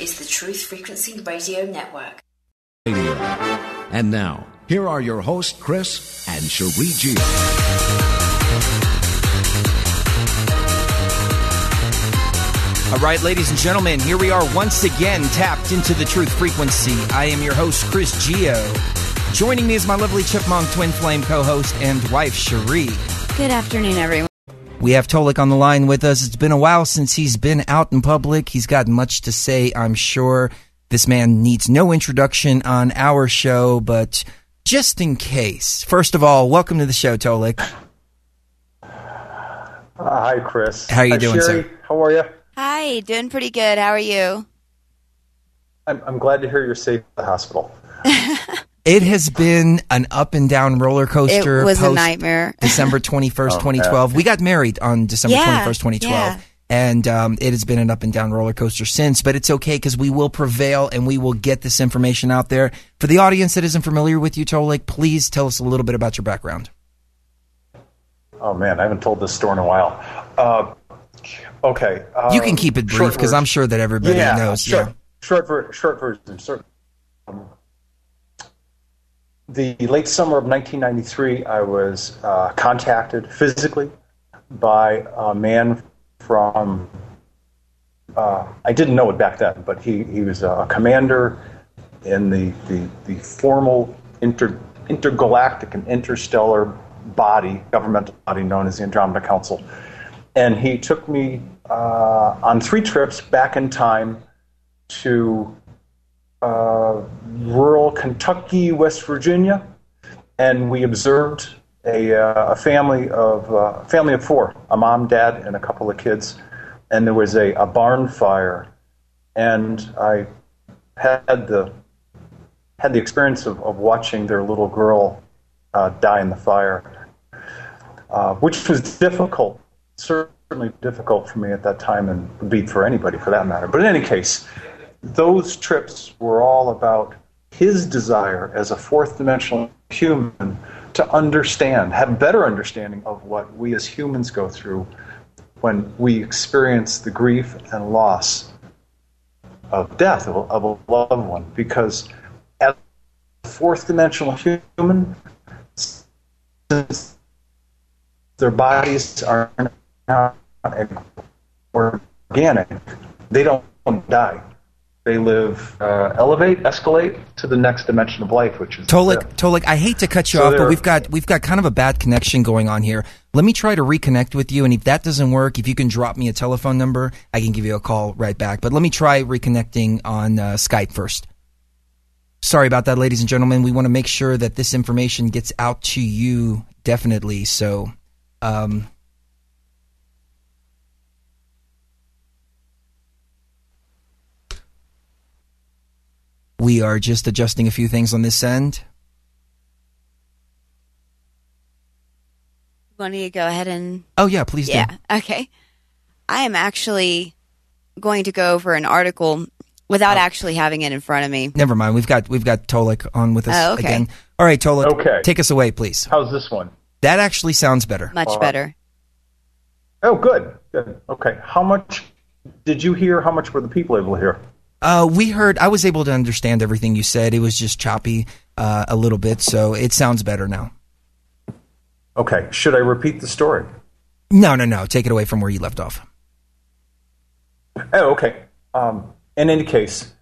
is the Truth Frequency Radio Network. And now, here are your hosts, Chris and Cherie G. All right, ladies and gentlemen, here we are once again tapped into the Truth Frequency. I am your host, Chris Gio. Joining me is my lovely chipmunk twin flame co-host and wife, Cherie. Good afternoon, everyone. We have Tolec on the line with us. It's been a while since he's been out in public. He's got much to say, I'm sure. This man needs no introduction on our show, but just in case. First of all, welcome to the show, Tolec. Hi, Chris. How are you doing, Sherry? sir? How are you? Hi, doing pretty good. How are you? I'm glad to hear you're safe at the hospital. It has been an up and down roller coaster. It was a nightmare. December 21st, 2012. We got married on December 21st, 2012. Yeah. And it has been an up and down roller coaster since, but it's okay because we will prevail and we will get this information out there. For the audience that isn't familiar with you, Tolec, please tell us a little bit about your background. Oh, man, I haven't told this story in a while. Okay. You can keep it brief because I'm sure that everybody knows. Short version. The late summer of 1993, I was contacted physically by a man from, I didn't know it back then, but he was a commander in the formal intergalactic and interstellar body, governmental body known as the Andromeda Council. And he took me on 3 trips back in time to rural Kentucky, West Virginia, and we observed a family of 4, a mom, dad, and a couple of kids, and there was a barn fire, and I had the experience of watching their little girl die in the fire, which was difficult, certainly difficult for me at that time, and would be for anybody for that matter. But in any case, those trips were all about his desire as a fourth dimensional human to understand, have better understanding of what we as humans go through when we experience the grief and loss of death of a loved one. Because as a fourth dimensional human, since their bodies are not organic, they don't die. They live, escalate to the next dimension of life, which is Tolec, I hate to cut you off, but we've got kind of a bad connection going on here. Let me try to reconnect with you, and if that doesn't work, if you can drop me a telephone number, I can give you a call right back. But let me try reconnecting on Skype first. Sorry about that, ladies and gentlemen. We want to make sure that this information gets out to you definitely. So, we are just adjusting a few things on this end. Want me to go ahead and... Oh, yeah, please do. Yeah, okay. I am actually going to go over an article without actually having it in front of me. Never mind. We've got Tolec on with us again. All right, Tolec, take us away, please. How's this one? That actually sounds better. Much better. Oh, good. Okay. How much did you hear? How much were the people able to hear? We heard, I was able to understand everything you said. It was just choppy a little bit, so it sounds better now. Okay. Should I repeat the story? No. Take it away from where you left off. Oh, okay. In any case,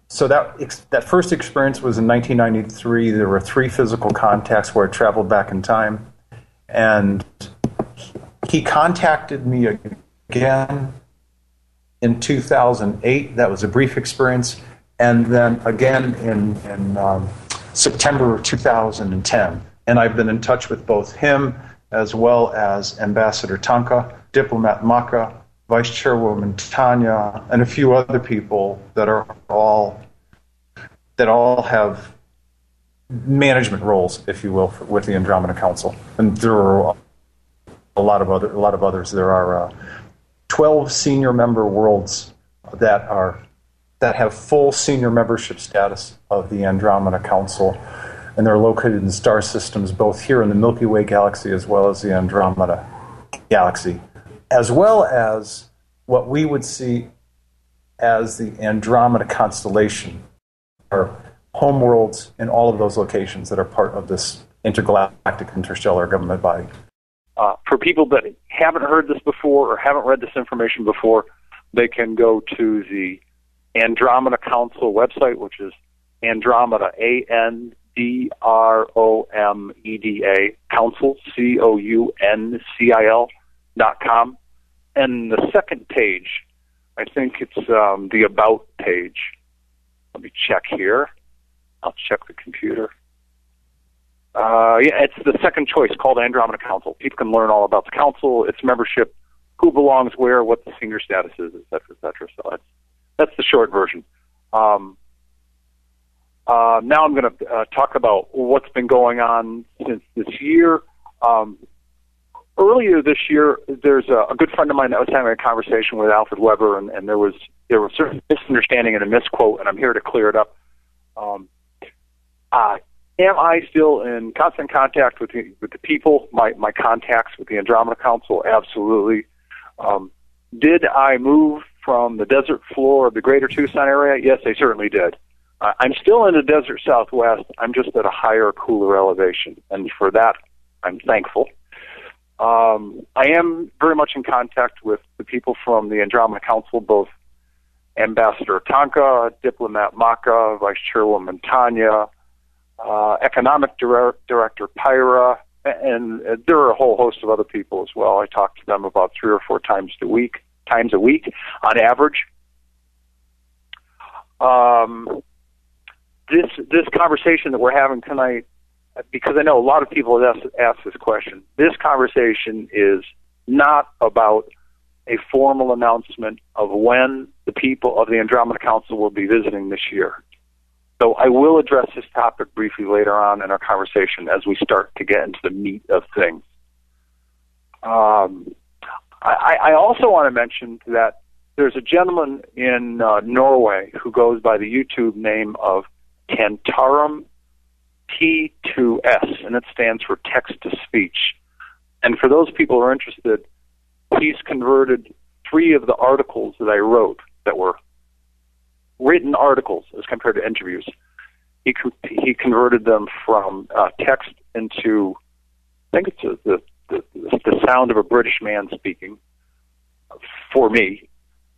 so that first experience was in 1993. There were 3 physical contacts where I traveled back in time, and he contacted me again in 2008. That was a brief experience, and then again in September of 2010. And I've been in touch with both him as well as Ambassador Tanka, Diplomat Maka, Vice Chairwoman Tanya, and a few other people that all have management roles, if you will, with the Andromeda Council. And there are a lot of others. There are 12 senior member worlds that have full senior membership status of the Andromeda Council, and they're located in star systems both here in the Milky Way galaxy as well as the Andromeda galaxy, as well as what we would see as the Andromeda constellation, or homeworlds in all of those locations that are part of this intergalactic interstellar government body. For people that haven't heard this before or haven't read this information before, they can go to the Andromeda Council website, which is Andromeda, ANDROMEDA, Council, COUNCIL.com. And the second page, I think it's the About page. Let me check here. I'll check the computer. Yeah, it's the second choice, called Andromeda Council. People can learn all about the council, its membership, who belongs where, what the senior status is, et cetera, et cetera. So that's the short version. Now I'm going to talk about what's been going on since this year. Earlier this year, there's a good friend of mine that was having a conversation with Alfred Weber, and there was certain misunderstanding and a misquote, and I'm here to clear it up. Am I still in constant contact with the people, my contacts with the Andromeda Council? Absolutely. Did I move from the desert floor of the greater Tucson area? Yes, I certainly did. I'm still in the desert Southwest. I'm just at a higher, cooler elevation, and for that, I'm thankful. I am very much in contact with the people from the Andromeda Council, both Ambassador Tonka, Diplomat Maka, Vice Chairwoman Tanya, Economic Director Pyra, and there are a whole host of other people as well. I talk to them about 3 or 4 times a week on average. This conversation that we're having tonight, because I know a lot of people have asked this question, this conversation is not about a formal announcement of when the people of the Andromeda Council will be visiting this year. So I will address this topic briefly later on in our conversation as we start to get into the meat of things. I also want to mention that there's a gentleman in Norway who goes by the YouTube name of Tantarum T2S, and it stands for text-to-speech. And for those people who are interested, he's converted 3 of the articles that I wrote that were written articles as compared to interviews. He converted them from text into, I think it's the sound of a British man speaking for me.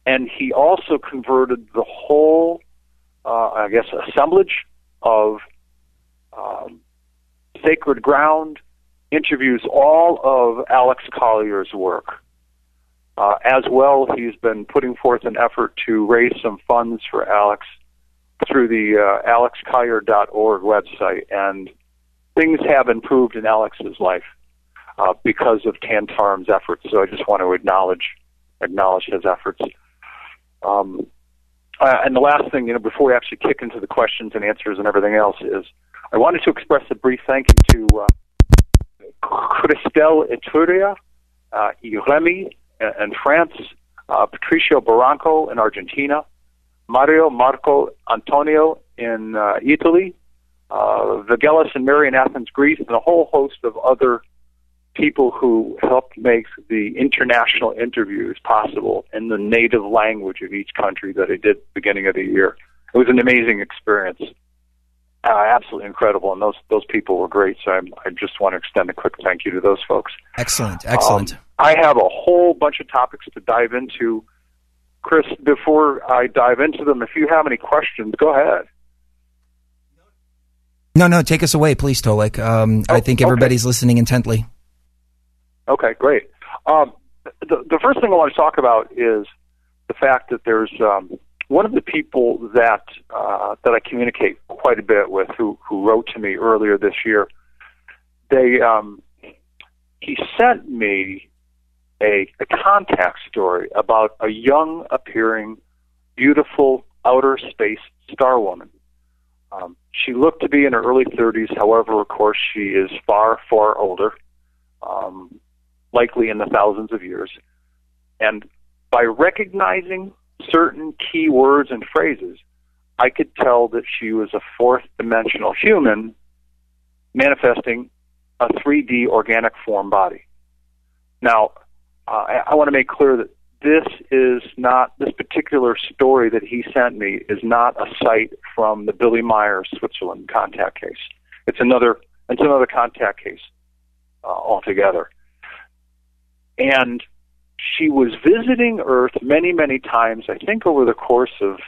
And he also converted the whole, assemblage of Sacred Ground interviews, all of Alex Collier's work. As well, he's been putting forth an effort to raise some funds for Alex through the alexcollier.org website, and things have improved in Alex's life because of Tantarum's efforts. So I just want to acknowledge his efforts. And the last thing, before we actually kick into the questions and answers and everything else, is I wanted to express a brief thank you to Christelle Eturia, Iremi in France, Patricio Barranco in Argentina, Mario Marco Antonio in Italy, Vagelis and Mary in Athens, Greece, and a whole host of other people who helped make the international interviews possible in the native language of each country that I did at the beginning of the year. It was an amazing experience. Absolutely incredible, and those people were great, so I just want to extend a quick thank you to those folks. Excellent. I have a whole bunch of topics to dive into. Chris, before I dive into them, if you have any questions, go ahead. No, take us away, please, Tolec. I think everybody's listening intently. Okay, great. The first thing I want to talk about is the fact that there's one of the people that I communicate quite a bit with, who wrote to me earlier this year. He sent me a contact story about a young appearing, beautiful outer space star woman. She looked to be in her early 30s. However, of course, she is far, far older, likely in the thousands of years. And by recognizing certain key words and phrases, I could tell that she was a fourth-dimensional human manifesting a 3D organic form body. Now, I want to make clear that this particular story that he sent me is not a cite from the Billy Meyer, Switzerland contact case. It's another contact case altogether. And she was visiting Earth many, many times, I think over the course of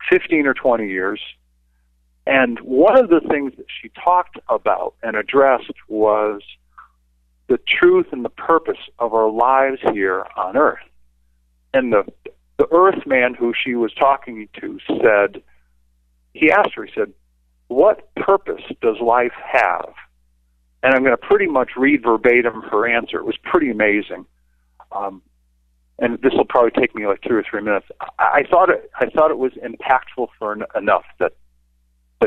15 or 20 years. And one of the things that she talked about and addressed was the truth and the purpose of our lives here on Earth. And the Earthman who she was talking to said, he asked her, he said, what purpose does life have? And I'm going to pretty much read verbatim her answer. It was pretty amazing. And this will probably take me like 2 or 3 minutes. I thought it was impactful enough that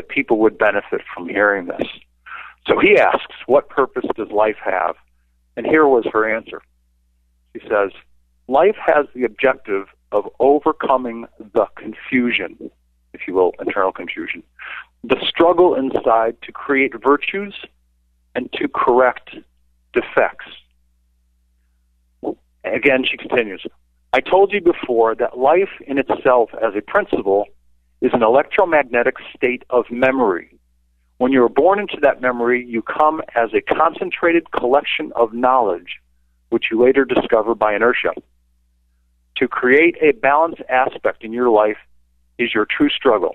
people would benefit from hearing this. So he asks, what purpose does life have? And here was her answer. She says, life has the objective of overcoming the confusion, if you will, internal confusion, the struggle inside to create virtues and to correct defects. Again, she continues, I told you before that life in itself as a principle is an electromagnetic state of memory. When you are born into that memory, you come as a concentrated collection of knowledge, which you later discover by inertia. To create a balanced aspect in your life is your true struggle.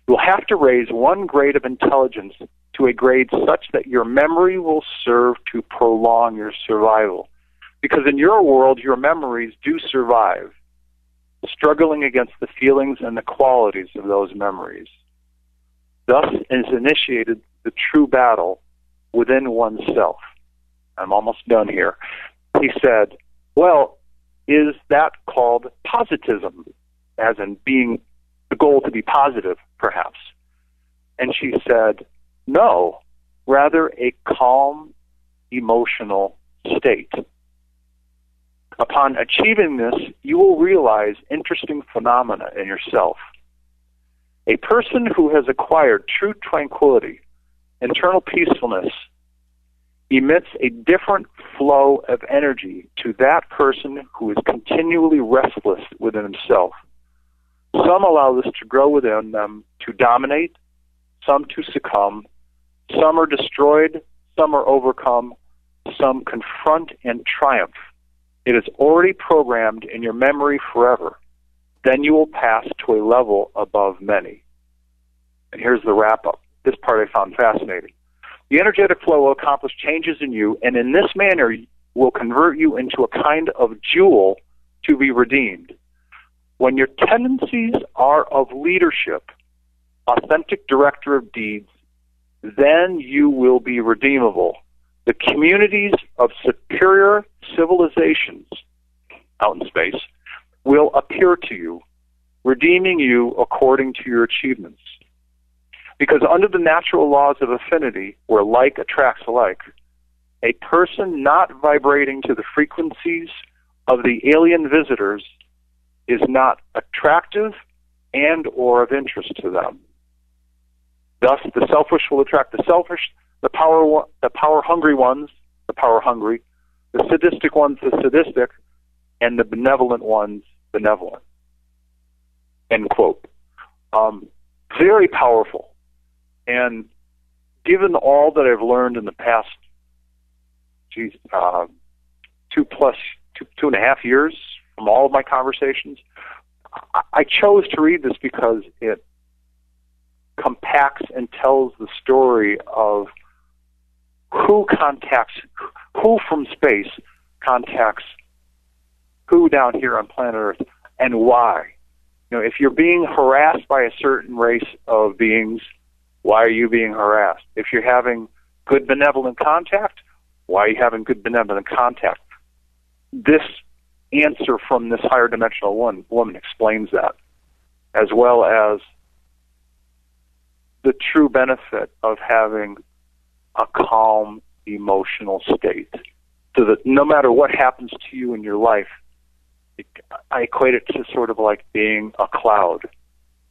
You'll have to raise one grade of intelligence to a grade such that your memory will serve to prolong your survival. Because in your world, your memories do survive, struggling against the feelings and the qualities of those memories. Thus is initiated the true battle within oneself. I'm almost done here. He said, well, is that called positivism, as in being the goal to be positive, perhaps? And she said, no, rather a calm, emotional state. Upon achieving this, you will realize interesting phenomena in yourself. A person who has acquired true tranquility, internal peacefulness, emits a different flow of energy to that person who is continually restless within himself. Some allow this to grow within them to dominate, some to succumb, some are destroyed, some are overcome, some confront and triumph. It is already programmed in your memory forever. Then you will pass to a level above many. And here's the wrap-up. This part I found fascinating. The energetic flow will accomplish changes in you, and in this manner will convert you into a kind of jewel to be redeemed. When your tendencies are of leadership, authentic director of deeds, then you will be redeemable. The communities of superior civilizations out in space will appear to you, redeeming you according to your achievements. Because under the natural laws of affinity, where like attracts like, a person not vibrating to the frequencies of the alien visitors is not attractive and or of interest to them. Thus, the selfish will attract the selfish, the power-hungry ones, the power-hungry, the sadistic ones, the sadistic, and the benevolent ones, benevolent. End quote. Very powerful. And given all that I've learned in the past, 2.5 years from all of my conversations, I chose to read this because it compacts and tells the story of who from space contacts who down here on planet Earth, and why. You know, if you're being harassed by a certain race of beings, why are you being harassed? If you're having good benevolent contact, why are you having good benevolent contact? This answer from this higher dimensional woman explains that, as well as the true benefit of having a calm emotional state. So that no matter what happens to you in your life, I equate it to sort of like being a cloud.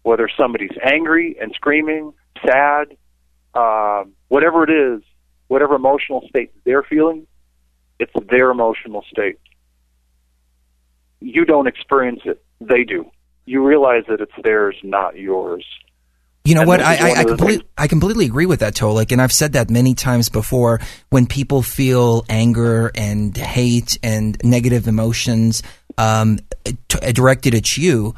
Whether somebody's angry and screaming, sad, whatever it is, whatever emotional state they're feeling, it's their emotional state. you don't experience it. They do. You realize that it's theirs, not yours. You know what? I completely agree with that, Tolec, and I've said that many times before. When people feel anger and hate and negative emotions directed at you,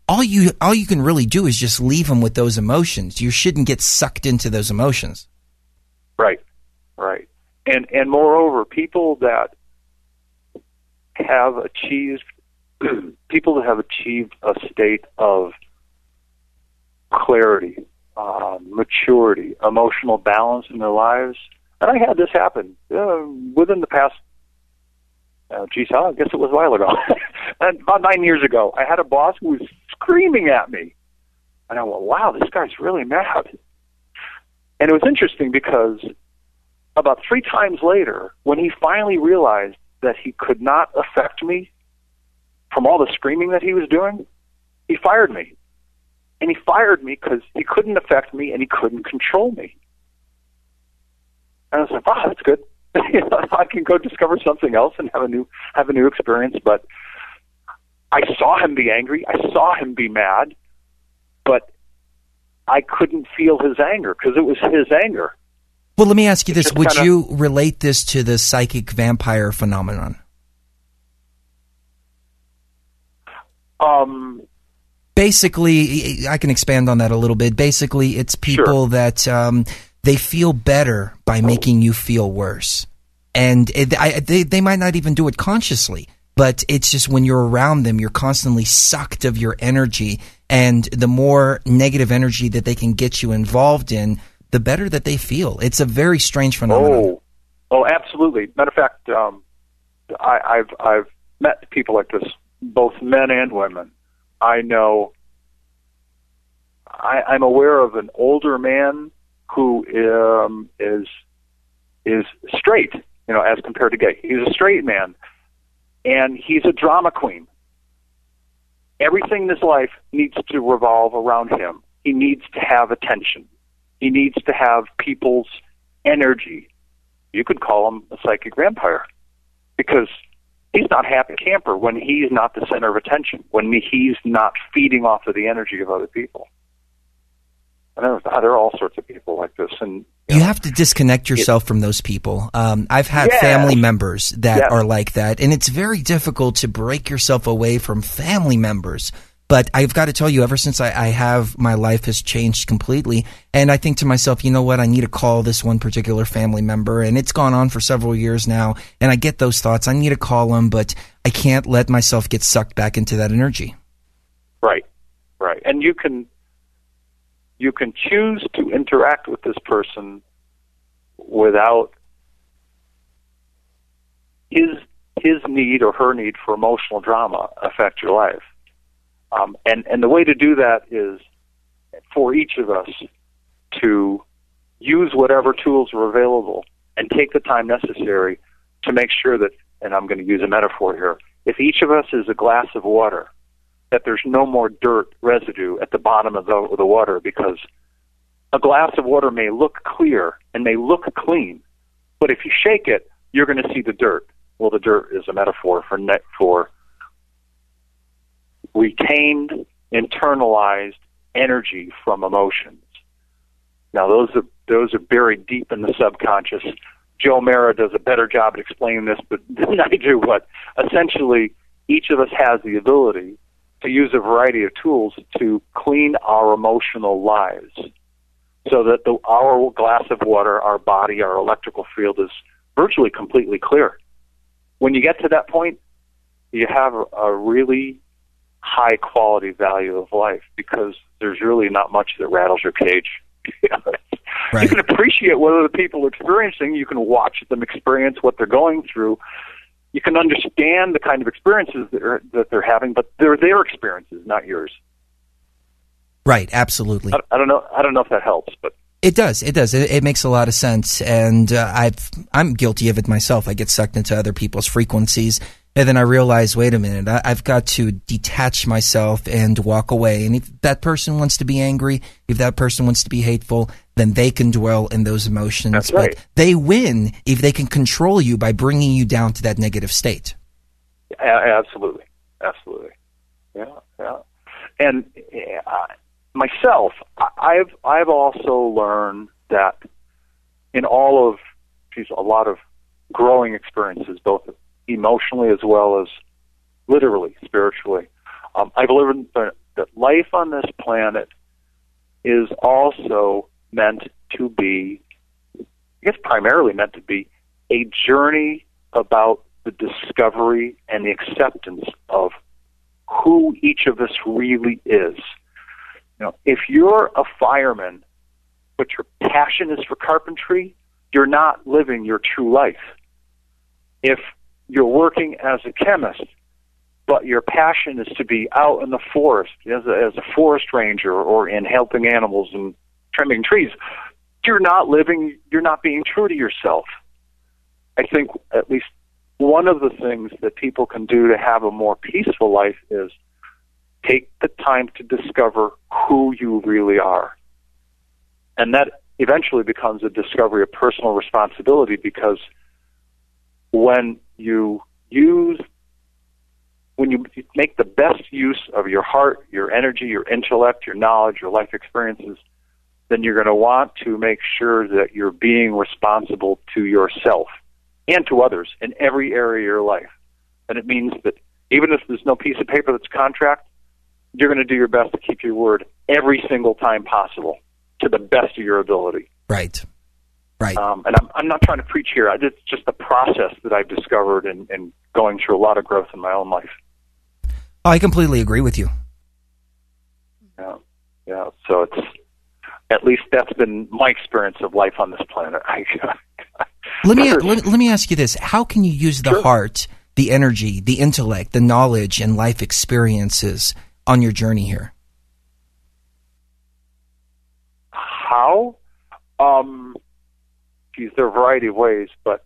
all you can really do is just leave them with those emotions. You shouldn't get sucked into those emotions. Right. And moreover, people that have achieved a state of clarity, maturity, emotional balance in their lives. And I had this happen within the past, I guess it was a while ago, about 9 years ago. I had a boss who was screaming at me. And I went, wow, this guy's really mad. And it was interesting because about 3 times later, when he finally realized that he could not affect me from all the screaming that he was doing, he fired me. And he fired me because he couldn't affect me and he couldn't control me. And I was like, wow, that's good. I can go discover something else and have a new experience. But I saw him be angry. I saw him be mad. But I couldn't feel his anger because it was his anger. Well, let me ask you this. Would you relate this to the psychic vampire phenomenon? Basically, I can expand on that a little bit. Basically, it's people that they feel better by making you feel worse. And they might not even do it consciously, but it's just when you're around them, you're constantly sucked of your energy. And the more negative energy that they can get you involved in, the better that they feel. It's a very strange phenomenon. Oh, absolutely. Matter of fact, I've met people like this, both men and women. I know. I'm aware of an older man who is straight, as compared to gay. He's a straight man, and he's a drama queen. Everything in his life needs to revolve around him. He needs to have attention. He needs to have people's energy. You could call him a psychic vampire because he's not happy camper when he's not the center of attention, when he's not feeding off of the energy of other people. And there are all sorts of people like this. And you have to disconnect yourself from those people. I've had family members that are like that, and it's very difficult to break yourself away from family members. But I've got to tell you, ever since my life has changed completely, and I think to myself, you know what, I need to call this one particular family member, and it's gone on for several years now, and I get those thoughts. I need to call them, but I can't let myself get sucked back into that energy. Right. And you can choose to interact with this person without his need or her need for emotional drama affect your life. And the way to do that is for each of us to use whatever tools are available and take the time necessary to make sure that, and I'm going to use a metaphor here, if each of us is a glass of water, that there's no more dirt residue at the bottom of the water, because a glass of water may look clear and may look clean, but if you shake it, you're going to see the dirt. Well, the dirt is a metaphor for retained, internalized energy from emotions. Now, those are buried deep in the subconscious. Joe Mara does a better job at explaining this than I do, but essentially, each of us has the ability to use a variety of tools to clean our emotional lives so that our glass of water, our body, our electrical field is virtually completely clear. When you get to that point, you have a really high quality value of life because there's really not much that rattles your cage. Right. You can appreciate what other people are experiencing. You can watch them experience what they're going through. You can understand the kind of experiences that they're having, but they're their experiences, not yours. Right, absolutely. I don't know if that helps, but it does. It makes a lot of sense, and I'm guilty of it myself. I get sucked into other people's frequencies, and then I realize, wait a minute, I've got to detach myself and walk away. And if that person wants to be angry, if that person wants to be hateful, then they can dwell in those emotions. That's right. But they win if they can control you by bringing you down to that negative state. Absolutely. Absolutely. Yeah. And myself, I've also learned that in all of a lot of growing experiences, both emotionally as well as literally, spiritually, I've learned that life on this planet is also meant to be, I guess primarily meant to be, a journey about the discovery and the acceptance of who each of us really is. If you're a fireman, but your passion is for carpentry, you're not living your true life. If you're working as a chemist, but your passion is to be out in the forest as a forest ranger or in helping animals and trimming trees, you're not being true to yourself. I think at least one of the things that people can do to have a more peaceful life is take the time to discover who you really are. And that eventually becomes a discovery of personal responsibility, because when you make the best use of your heart, your energy, your intellect, your knowledge, your life experiences, then you're going to want to make sure that you're being responsible to yourself and to others in every area of your life. And it means that even if there's no piece of paper that's a contract, you're going to do your best to keep your word every single time possible to the best of your ability. Right. And I'm not trying to preach here. It's just a process that I've discovered in going through a lot of growth in my own life. Oh, I completely agree with you. Yeah. So it's, at least that's been my experience of life on this planet. Let me ask you this. How can you use the heart, the energy, the intellect, the knowledge, and life experiences on your journey here? How? There are a variety of ways, but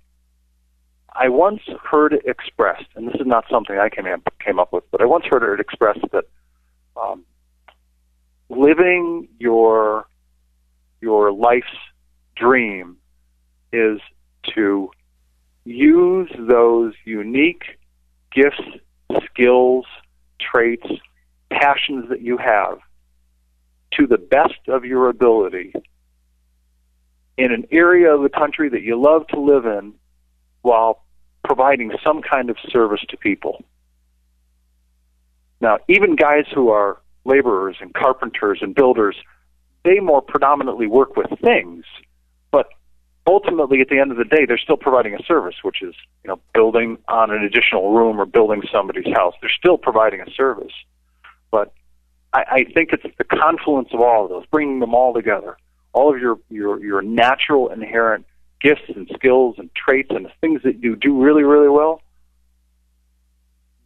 I once heard it expressed, and this is not something I came up with, but I once heard it expressed that living your life's dream is to use those unique gifts, skills, traits, passions that you have to the best of your ability in an area of the country that you love to live in, while providing some kind of service to people. Now, even guys who are laborers and carpenters and builders, they more predominantly work with things, but ultimately at the end of the day, they're still providing a service, which is, building on an additional room or building somebody's house. They're still providing a service. But I think it's the confluence of all of those, bringing them all together, all of your natural inherent gifts and skills and traits and the things that you do really, really well,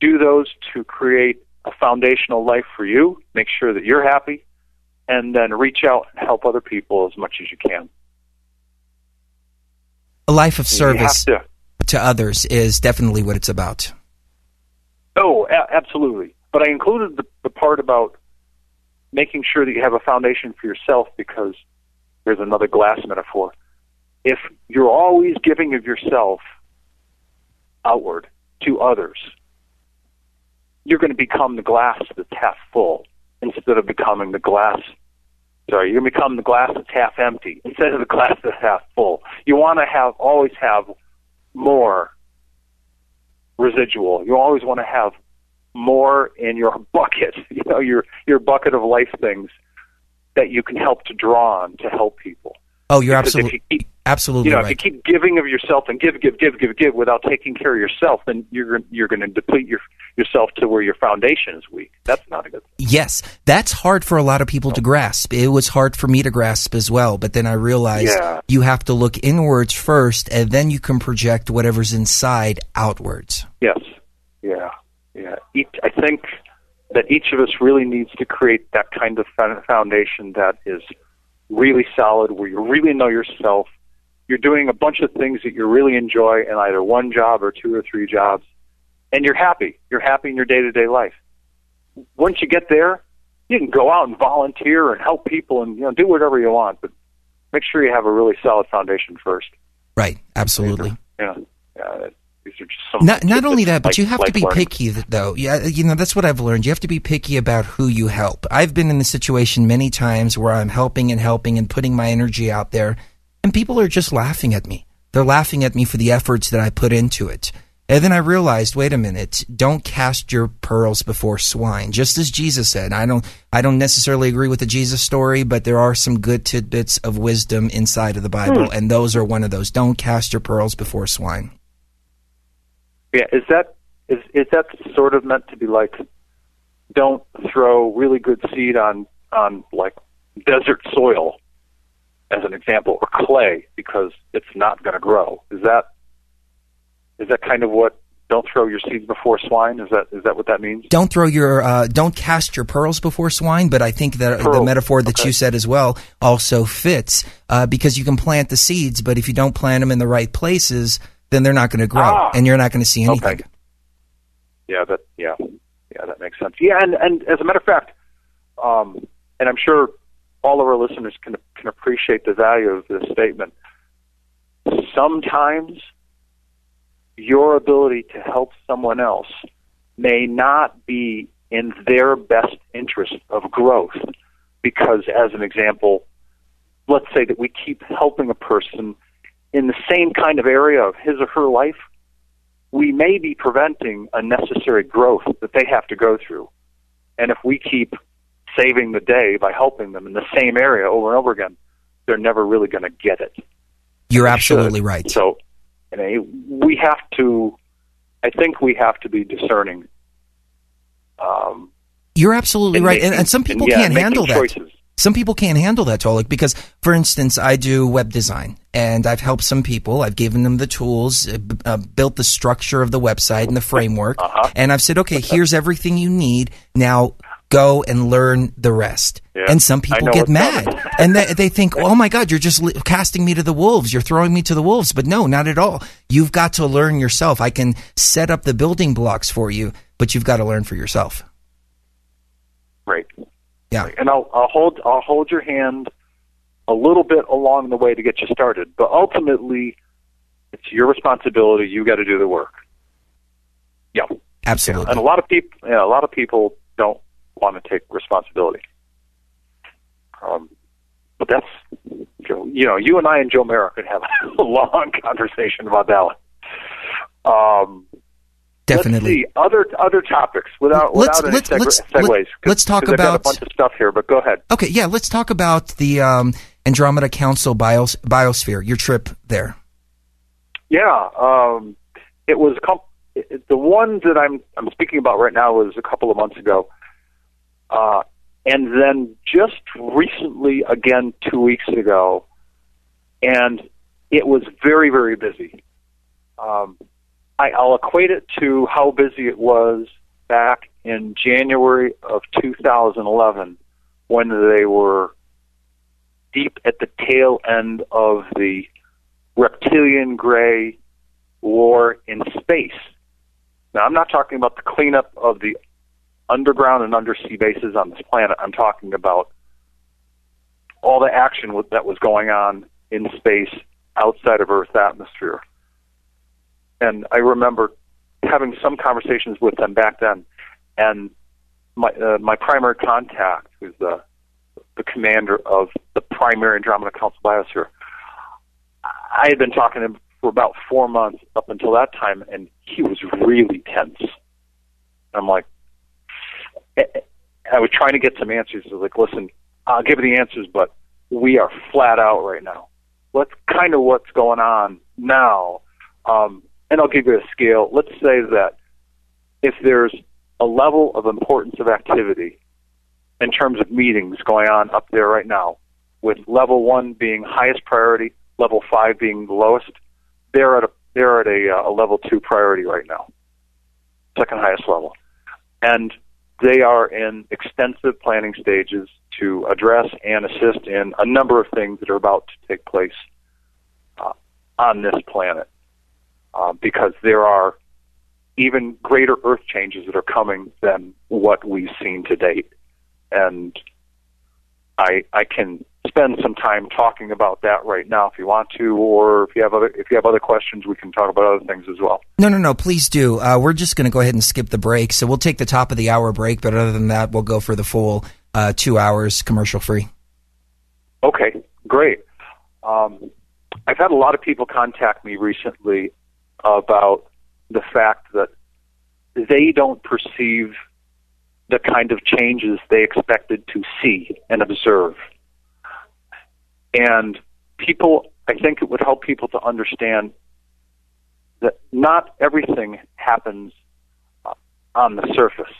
do those to create a foundational life for you, make sure that you're happy, and then reach out and help other people as much as you can. A life of service to others is definitely what it's about. Oh, absolutely. But I included the part about making sure that you have a foundation for yourself, because there's another glass metaphor. If you're always giving of yourself outward to others, you're going to become the glass that's half full instead of becoming the glass. Sorry, you're going to become the glass that's half empty instead of the glass that's half full. You want to always have more residual. You always want to have more in your bucket, your bucket of life things that you can help to draw on to help people. Oh, you're absolutely right. If you keep giving of yourself and give without taking care of yourself, then you're going to deplete yourself to where your foundation is weak. That's not a good thing. Yes, that's hard for a lot of people to grasp. It was hard for me to grasp as well, but then I realized you have to look inwards first, and then you can project whatever's inside outwards. Yes, yeah. I think that each of us really needs to create that kind of foundation that is really solid, where you really know yourself. You're doing a bunch of things that you really enjoy in either one job or two or three jobs, and you're happy. You're happy in your day-to-day life. Once you get there, you can go out and volunteer and help people and do whatever you want, but make sure you have a really solid foundation first. Right, absolutely. Yeah. These are just some. Not only that, but you have to be learning. picky, though. Yeah, that's what I've learned. You have to be picky about who you help. I've been in the situation many times where I'm helping and putting my energy out there, and people are just laughing at me. They're laughing at me for the efforts that I put into it. And then I realized, wait a minute, don't cast your pearls before swine. Just as Jesus said. I don't necessarily agree with the Jesus story, but there are some good tidbits of wisdom inside of the Bible, and those are one of those. Don't cast your pearls before swine. Yeah, is that sort of meant to be like, don't throw really good seed on like desert soil, as an example, or clay, because it's not going to grow? Is that kind of what? Don't throw your seeds before swine. Is that what that means? Don't cast your pearls before swine. But I think that the metaphor that you said as well also fits, because you can plant the seeds, but if you don't plant them in the right places, then they're not going to grow, and you're not going to see anything. Okay. Yeah, that makes sense. Yeah, and as a matter of fact, and I'm sure all of our listeners can appreciate the value of this statement. Sometimes your ability to help someone else may not be in their best interest of growth, because, as an example, let's say that we keep helping a person in the same kind of area of his or her life, we may be preventing unnecessary growth that they have to go through. And if we keep saving the day by helping them in the same area over and over again, they're never really going to get it. You're absolutely right. So, we have to, I think we have to be discerning. You're absolutely right. And some people can't handle that. Choices. Some people can't handle that, Tolec, because, for instance, I do web design, and I've helped some people. I've given them the tools, built the structure of the website and the framework, and I've said, okay, here's everything you need. Now go and learn the rest. Yeah, and some people get mad, and they think, oh, my God, you're just casting me to the wolves. You're throwing me to the wolves. But no, not at all. You've got to learn yourself. I can set up the building blocks for you, but you've got to learn for yourself. Right. Yeah. And I'll hold your hand a little bit along the way to get you started, but ultimately it's your responsibility. You got to do the work. Yeah. Absolutely. Yeah. And a lot of people don't want to take responsibility. But that's, you and I and Joe Merrick could have a long conversation about that one. Definitely. Let's see other topics without any segues. Let's talk about. I've got a bunch of stuff here, but go ahead. Okay, yeah, let's talk about the Andromeda Council biosphere. Your trip there. Yeah, it was the one that I'm speaking about right now was a couple of months ago, and then just recently again 2 weeks ago, and it was very, very busy. I'll equate it to how busy it was back in January of 2011 when they were deep at the tail end of the Reptilian gray war in space. Now, I'm not talking about the cleanup of the underground and undersea bases on this planet. I'm talking about all the action that was going on in space outside of Earth's atmosphere. And I remember having some conversations with them back then, and my primary contact, who's the commander of the primary Andromeda Council biosphere, I had been talking to him for about 4 months up until that time, and he was really tense. I'm like, I was trying to get some answers. I was like, listen, I'll give you the answers, but we are flat out right now. What's going on now? And I'll give you a scale. Let's say that if there's a level of importance of activity in terms of meetings going on up there right now, with level 1 being highest priority, level 5 being the lowest, they're at a level 2 priority right now, second highest level. And they are in extensive planning stages to address and assist in a number of things that are about to take place on this planet. Because there are even greater Earth changes that are coming than what we've seen to date. And I can spend some time talking about that right now if you want to, or if you have other questions, we can talk about other things as well. No, please do. We're just going to go ahead and skip the break, so we'll take the top of the hour break, but other than that, we'll go for the full 2 hours commercial free. Okay, great. I've had a lot of people contact me recently about the fact that they don't perceive the kind of changes they expected to see and observe. And I think it would help people to understand that not everything happens on the surface.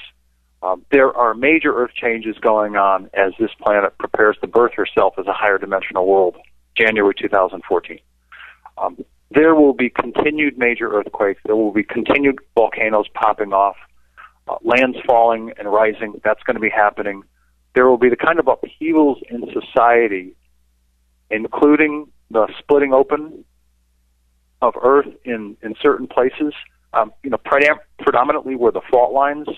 There are major Earth changes going on as this planet prepares to birth herself as a higher dimensional world, January 2014. There will be continued major earthquakes. There will be continued volcanoes popping off, lands falling and rising. That's going to be happening. There will be the kind of upheavals in society, including the splitting open of Earth in certain places, predominantly where the fault lines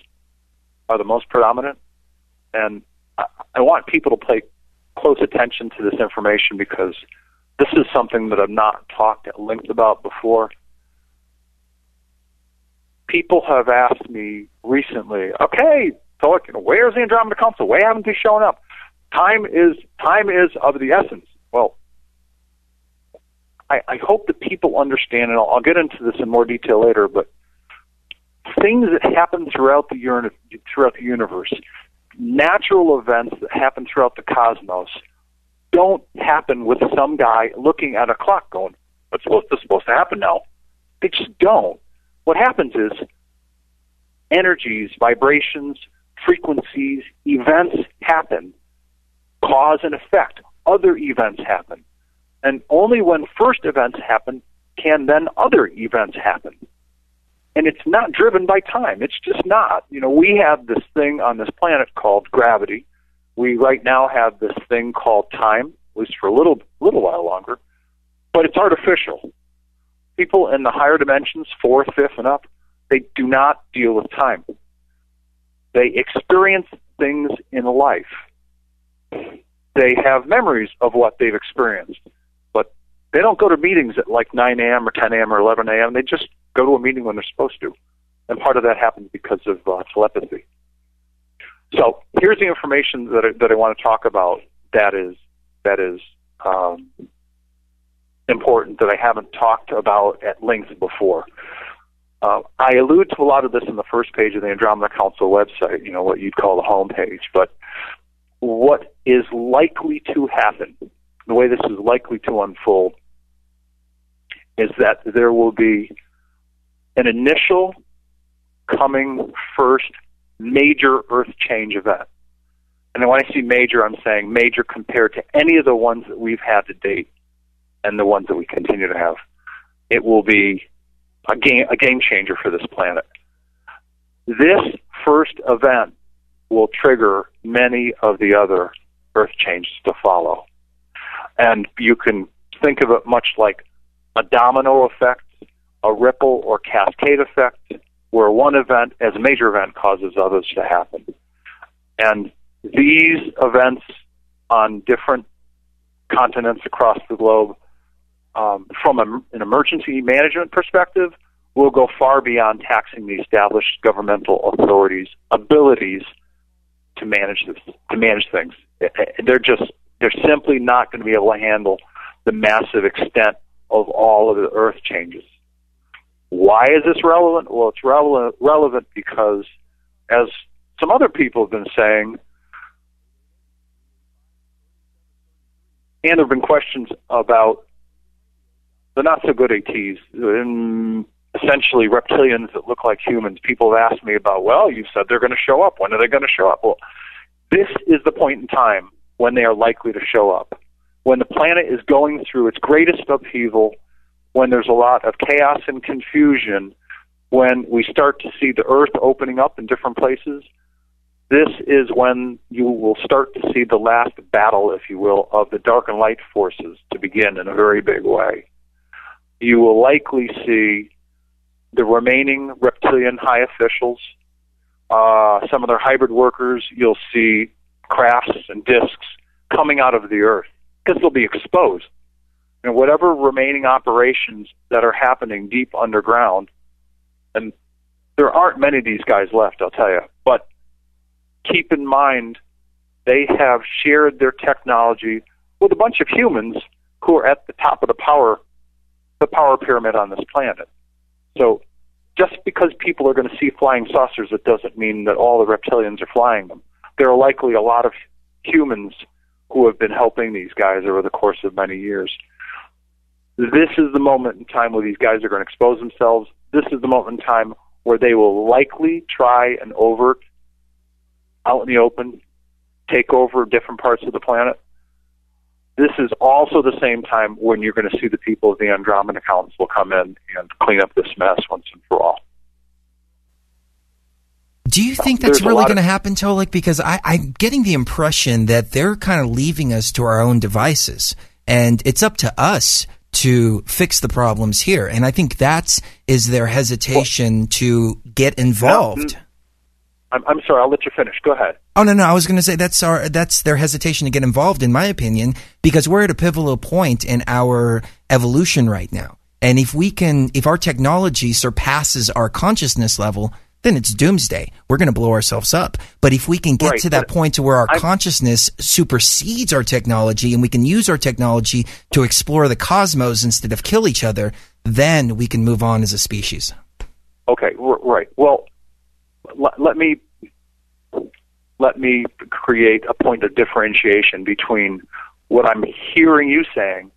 are the most predominant. And I want people to pay close attention to this information because this is something that I've not talked at length about before. People have asked me recently, okay, Tolec, where's the Andromeda Council? Why haven't they shown up? Time is of the essence. Well, I hope that people understand, and I'll get into this in more detail later, but things that happen throughout the universe, natural events that happen throughout the cosmos, don't happen with some guy looking at a clock going, what's supposed to happen now? They just don't. What happens is energies, vibrations, frequencies, events happen, cause and effect. Other events happen. And only when first events happen can then other events happen. And it's not driven by time. It's just not. We have this thing on this planet called gravity. We right now have this thing called time, at least for a little while longer, but it's artificial. People in the higher dimensions, 4th, 5th, and up, they do not deal with time. They experience things in life. They have memories of what they've experienced, but they don't go to meetings at like 9 a.m. or 10 a.m. or 11 a.m. They just go to a meeting when they're supposed to, and part of that happens because of telepathy. So here's the information that I want to talk about that is important, that I haven't talked about at length before. I allude to a lot of this in the first page of the Andromeda Council website, what you'd call the home page. But what is likely to happen, the way this is likely to unfold, is that there will be an initial coming first major Earth change event. And when I see major, I'm saying major compared to any of the ones that we've had to date and the ones that we continue to have. It will be a game changer for this planet. This first event will trigger many of the other Earth changes to follow. And you can think of it much like a domino effect, a ripple or cascade effect, where one event, as a major event, causes others to happen. And these events on different continents across the globe, from an emergency management perspective, will go far beyond taxing the established governmental authorities' abilities to manage things. They're simply not going to be able to handle the massive extent of all of the Earth changes. Why is this relevant? Well, it's relevant because, as some other people have been saying, and there have been questions about the not-so-good ATs, essentially reptilians that look like humans. People have asked me about, well, you said they're going to show up. When are they going to show up? Well, this is the point in time when they are likely to show up. When the planet is going through its greatest upheaval, when there's a lot of chaos and confusion, when we start to see the Earth opening up in different places, this is when you will start to see the last battle, if you will, of the dark and light forces to begin in a very big way. You will likely see the remaining reptilian high officials, some of their hybrid workers. You'll see crafts and discs coming out of the Earth because they'll be exposed. And whatever remaining operations that are happening deep underground, and there aren't many of these guys left, I'll tell you, but keep in mind they have shared their technology with a bunch of humans who are at the top of the power pyramid on this planet. So just because people are going to see flying saucers, it doesn't mean that all the reptilians are flying them. There are likely a lot of humans who have been helping these guys over the course of many years. This is the moment in time where these guys are going to expose themselves. This is the moment in time where they will likely try an overt, out in the open, take over different parts of the planet. This is also the same time when you're going to see the people of the Andromeda Council come in and clean up this mess once and for all. Do you think that's really going to happen, Tolec? Because I'm getting the impression that they're kind of leaving us to our own devices, and it's up to us to fix the problems here. And I think is their hesitation to get involved. I'm sorry, I'll let you finish. Go ahead. Oh, no, I was going to say that's their hesitation to get involved, in my opinion, because we're at a pivotal point in our evolution right now. And if our technology surpasses our consciousness level, then it's doomsday. We're going to blow ourselves up. But if we can get to that point to where our consciousness supersedes our technology and we can use our technology to explore the cosmos instead of kill each other, then we can move on as a species. Okay, right. Well, let me create a point of differentiation between what I'm hearing you saying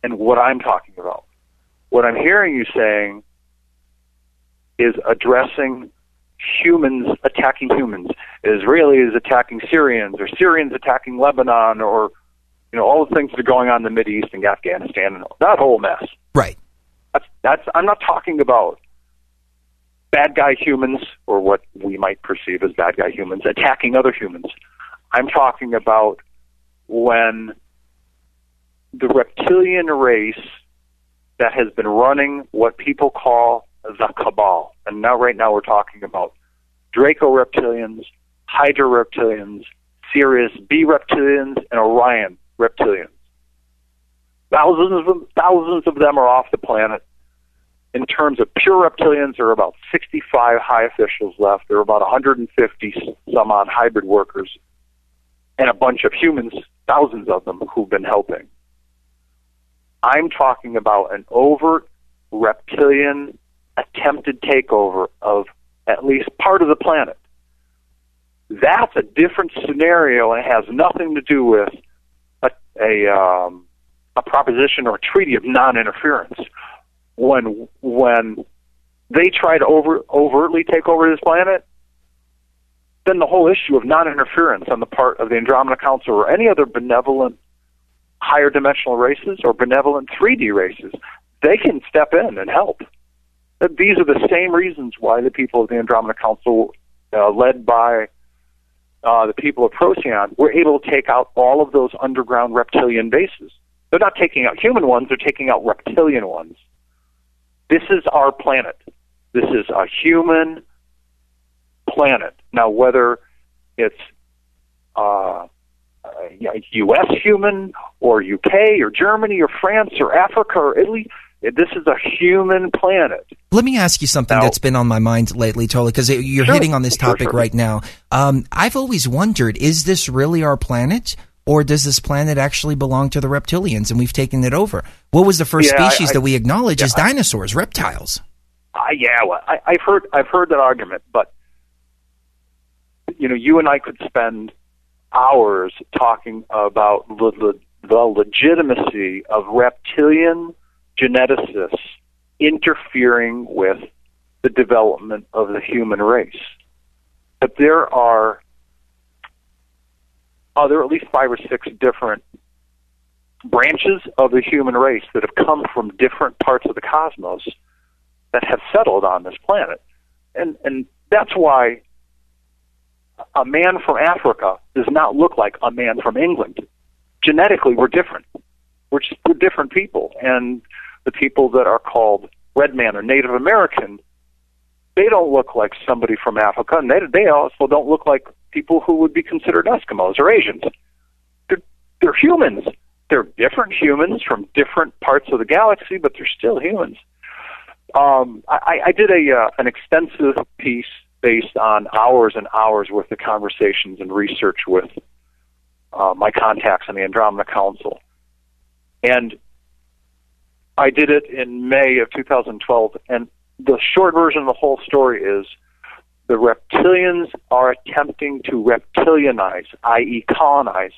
and what I'm talking about. What I'm hearing you saying is addressing humans attacking humans. Israelis attacking Syrians, or Syrians attacking Lebanon, or all the things that are going on in the Mideast and Afghanistan and that whole mess. Right. I'm not talking about bad guy humans, or what we might perceive as bad guy humans, attacking other humans. I'm talking about when the reptilian race that has been running what people call the cabal, and right now we're talking about Draco reptilians, Hydra reptilians, Sirius B reptilians, and Orion reptilians. Thousands of them are off the planet. In terms of pure reptilians, there are about 65 high officials left. There are about 150 some odd hybrid workers, and a bunch of humans, thousands of them, who've been helping. I'm talking about an overt reptilian attempted takeover of at least part of the planet. That's a different scenario, and it has nothing to do with a proposition or a treaty of non-interference. When they try to overtly take over this planet, then the whole issue of non-interference on the part of the Andromeda Council or any other benevolent higher dimensional races or benevolent 3D races, they can step in and help. These are the same reasons why the people of the Andromeda Council, led by the people of Procyon, were able to take out all of those underground reptilian bases. They're not taking out human ones, they're taking out reptilian ones. This is our planet. This is a human planet. Now, whether it's U.S. human or U.K. or Germany or France or Africa or Italy, this is a human planet. Let me ask you something that's been on my mind lately, Tolec, because you're hitting on this topic right now. I've always wondered, is this really our planet? Or does this planet actually belong to the reptilians and we've taken it over? What was the first species that we acknowledge as dinosaurs, reptiles? I've heard that argument, but you and I could spend hours talking about the legitimacy of reptilian geneticists interfering with the development of the human race. But there are at least 5 or 6 different branches of the human race that have come from different parts of the cosmos that have settled on this planet. And that's why a man from Africa does not look like a man from England. Genetically, we're different. We're different people. And the people that are called Red Man or Native American, they don't look like somebody from Africa, and they also don't look like people who would be considered Eskimos or Asians. They're humans. They're different humans from different parts of the galaxy, but they're still humans. I did an extensive piece based on hours and hours worth of conversations and research with my contacts on the Andromeda Council. And I did it in May of 2012, and the short version of the whole story is the reptilians are attempting to reptilianize, i.e. colonize,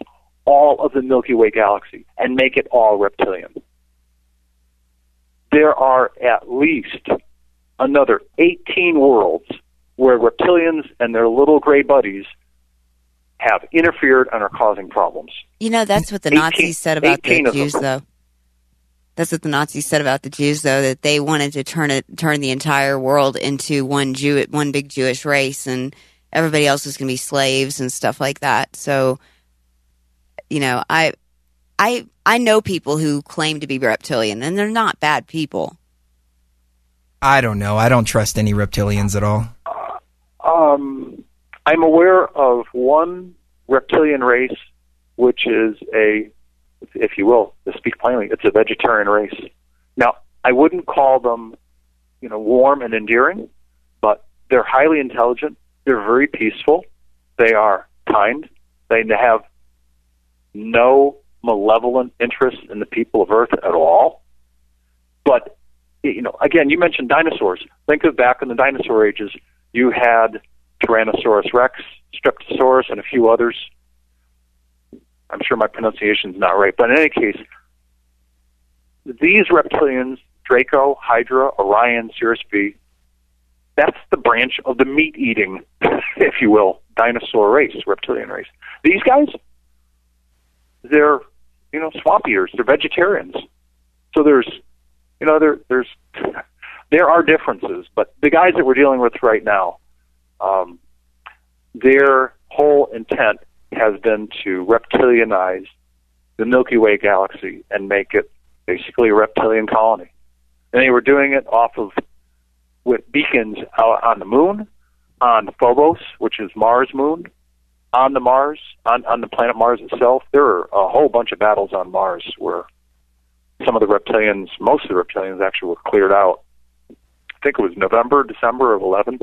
all of the Milky Way galaxy and make it all reptilian. There are at least another 18 worlds where reptilians and their little gray buddies have interfered and are causing problems. You know, that's what the Nazis said about the Jews, though. That's what the Nazis said about the Jews, though, that they wanted to turn the entire world into one big Jewish race, and everybody else was going to be slaves and stuff like that. So, you know, I know people who claim to be reptilian, and they're not bad people. I don't know. I don't trust any reptilians at all. I'm aware of one reptilian race, which is if you will, to speak plainly, it's a vegetarian race. Now, I wouldn't call them, warm and endearing, but they're highly intelligent. They're very peaceful. They are kind. They have no malevolent interest in the people of Earth at all. But, again, you mentioned dinosaurs. Think of back in the dinosaur ages, you had Tyrannosaurus Rex, Streptosaurus, and a few others. I'm sure my pronunciation's not right, but in any case, these reptilians, Draco, Hydra, Orion, Sirius B, that's the branch of the meat-eating, if you will, dinosaur race, reptilian race. These guys, they're, swamp eaters. They're vegetarians. So there are differences, but the guys that we're dealing with right now, their whole intent has been to reptilianize the Milky Way galaxy and make it basically a reptilian colony. And they were doing it with beacons out on the moon, on Phobos, which is Mars' moon, on the planet Mars itself. There are a whole bunch of battles on Mars where most of the reptilians actually were cleared out. I think it was December of 11.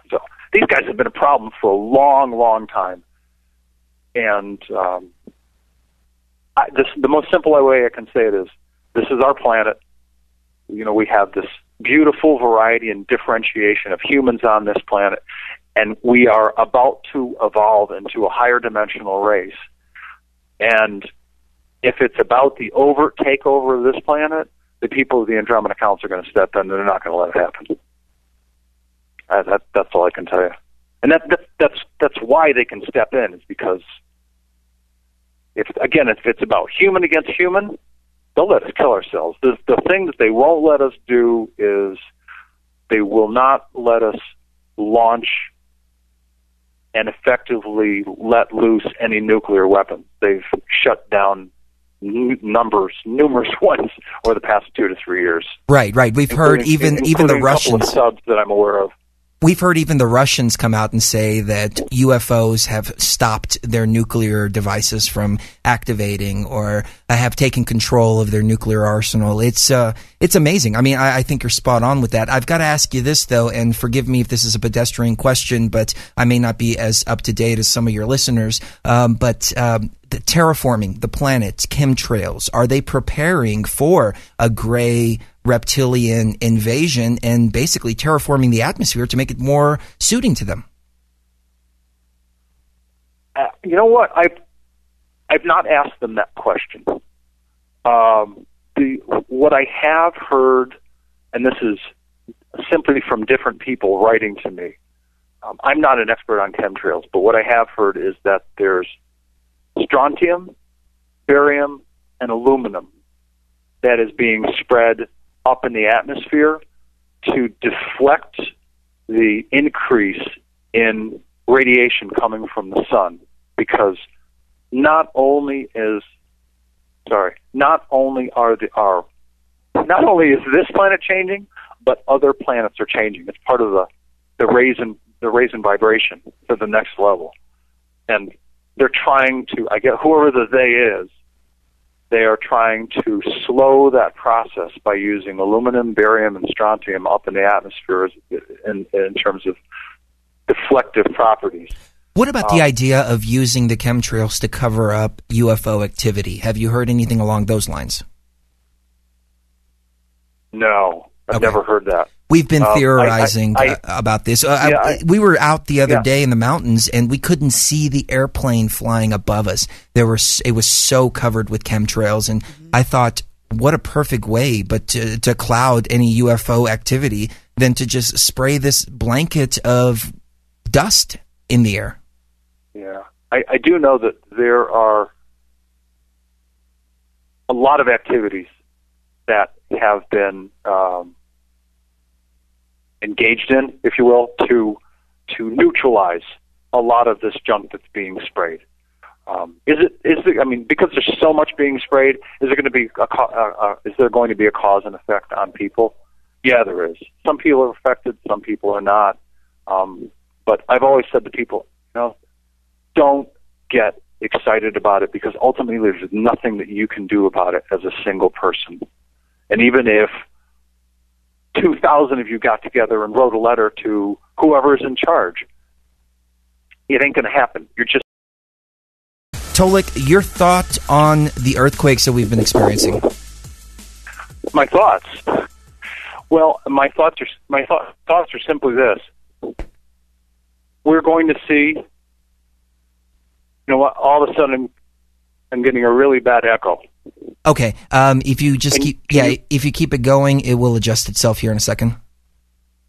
So these guys have been a problem for a long, long time. And the most simple way I can say it is, this is our planet. We have this beautiful variety and differentiation of humans on this planet, and we are about to evolve into a higher dimensional race. And if it's about the overt takeover of this planet, the people of the Andromeda Council are going to step in, and they're not going to let it happen. That's all I can tell you. And that's why they can step in, is because if it's about human against human, they'll let us kill ourselves. The thing that they won't let us do is they will not let us launch and effectively let loose any nuclear weapons. They've shut down numerous ones over the past 2 to 3 years. Right. We've heard even the Russians. A couple of subs that I'm aware of. We've heard even the Russians come out and say that UFOs have stopped their nuclear devices from activating or have taken control of their nuclear arsenal. It's amazing. I mean, I think you're spot on with that. I've got to ask you this, though, and forgive me if this is a pedestrian question, but I may not be as up to date as some of your listeners. The terraforming the planet, chemtrails, are they preparing for a gray reptilian invasion and basically terraforming the atmosphere to make it more suiting to them? You know what? I've not asked them that question. What I have heard, and this is simply from different people writing to me, I'm not an expert on chemtrails, but what I have heard is that there's strontium, barium, and aluminum that is being spread up in the atmosphere to deflect the increase in radiation coming from the sun, because not only is this planet changing, but other planets are changing. It's part of the raise in vibration to the next level, and they're trying to, whoever the they is, they are trying to slow that process by using aluminum, barium, and strontium up in the atmosphere in terms of deflective properties. What about the idea of using the chemtrails to cover up UFO activity? Have you heard anything along those lines? No, I've never heard that. We've been theorizing about this. We were out the other day in the mountains, and we couldn't see the airplane flying above us. It was so covered with chemtrails, and I thought, what a perfect way but to cloud any UFO activity than to just spray this blanket of dust in the air. Yeah, I do know that there are a lot of activities that have been engaged in, if you will, to neutralize a lot of this junk that's being sprayed. Because there's so much being sprayed, is there going to be a cause and effect on people? Yeah, there is. Some people are affected, some people are not. But I've always said to people, don't get excited about it, because ultimately there's nothing that you can do about it as a single person. And even if 2,000 of you got together and wrote a letter to whoever's in charge, it ain't going to happen. You're just... Tolec, your thought on the earthquakes that we've been experiencing? My thoughts? Well, my thoughts are simply this. We're going to see, all of a sudden I'm getting a really bad echo. Okay. If you just if you keep it going, it will adjust itself here in a second.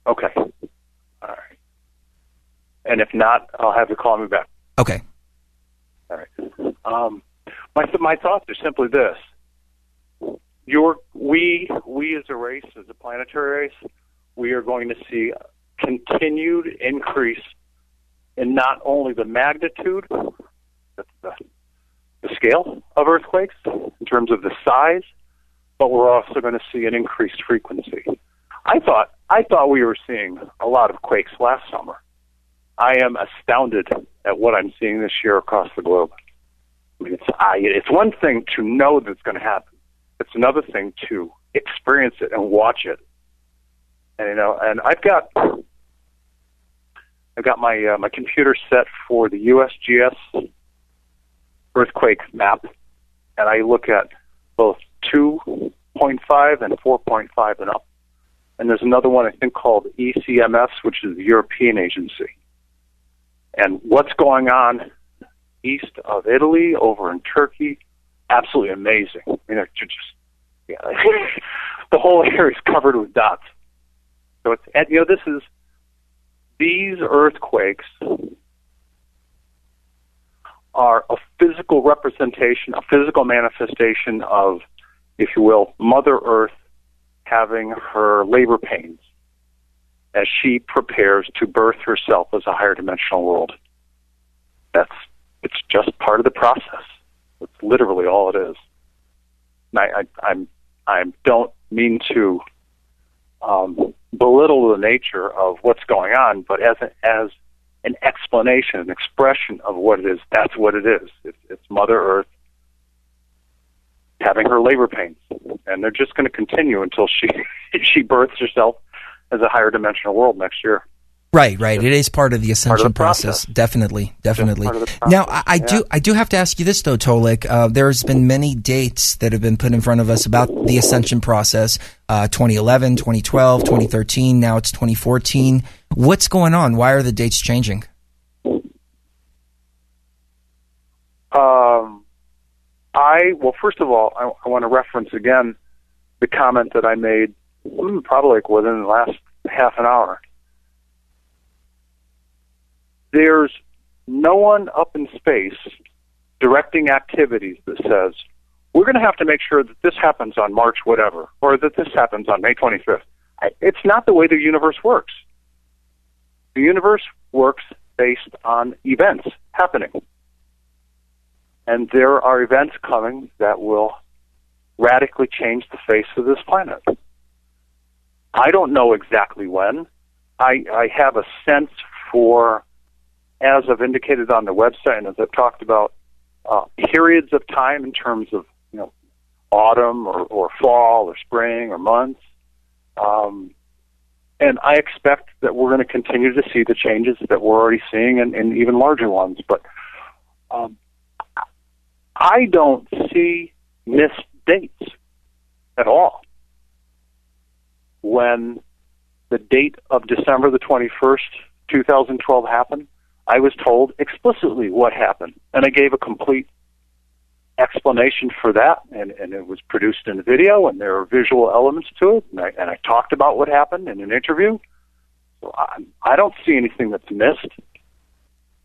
Okay. All right. And if not, I'll have you call me back. Okay. All right. My thoughts are simply this: we as a race, as a planetary race, we are going to see continued increase in not only the magnitude, the scale of earthquakes in terms of the size, but we're also going to see an increased frequency. I thought we were seeing a lot of quakes last summer. I am astounded at what I'm seeing this year across the globe. I mean, it's one thing to know that it's going to happen. It's another thing to experience it and watch it. And and I've got my computer set for the USGS earthquake map, and I look at both 2.5 and 4.5 and up. And there's another one I think called ECMS, which is the European agency. And what's going on east of Italy, over in Turkey, absolutely amazing. The whole area is covered with dots. So these earthquakes are a physical representation, a physical manifestation of, if you will, Mother Earth having her labor pains as she prepares to birth herself as a higher dimensional world. It's just part of the process. It's literally all it is. And I don't mean to belittle the nature of what's going on, but as an explanation, an expression of what it is, that's what it is. It's Mother Earth having her labor pains, and they're just going to continue until she births herself as a higher dimensional world next year. Right. It is part of the Ascension process. Definitely. Now, I do have to ask you this, though, Tolec. There's been many dates that have been put in front of us about the Ascension process, 2011, 2012, 2013, now it's 2014. What's going on? Why are the dates changing? Well, first of all, I want to reference again the comment that I made probably within the last half an hour. There's no one up in space directing activities that says, we're going to have to make sure that this happens on March whatever, or that this happens on May 25th. It's not the way the universe works. The universe works based on events happening. And there are events coming that will radically change the face of this planet. I don't know exactly when. I have a sense for, as I've indicated on the website and as I've talked about, periods of time in terms of autumn or fall or spring or months. And I expect that we're going to continue to see the changes that we're already seeing and even larger ones. But I don't see missed dates at all. When the date of December the 21st, 2012 happened, I was told explicitly what happened. And I gave a complete explanation for that, and it was produced in the video, and there are visual elements to it, and I talked about what happened in an interview. So I don't see anything that's missed.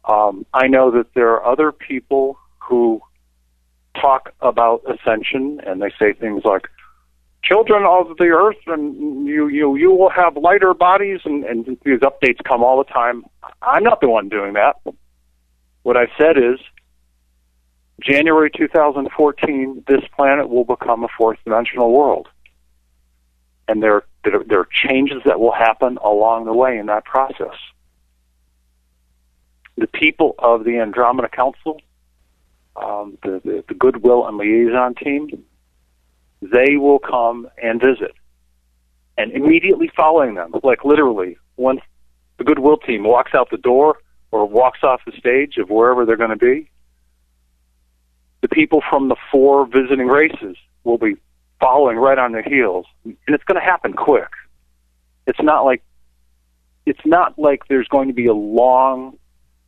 I know that there are other people who talk about Ascension, and they say things like, children of the earth, and you will have lighter bodies, and these updates come all the time. I'm not the one doing that. What I've said is, January 2014, this planet will become a fourth-dimensional world. And there are changes that will happen along the way in that process. The people of the Andromeda Council, the Goodwill and Liaison team, they will come and visit. And immediately following them, like literally, once the Goodwill team walks out the door or walks off the stage of wherever they're going to be, the people from the 4 visiting races will be following right on their heels. And it's going to happen quick. It's not like there's going to be a long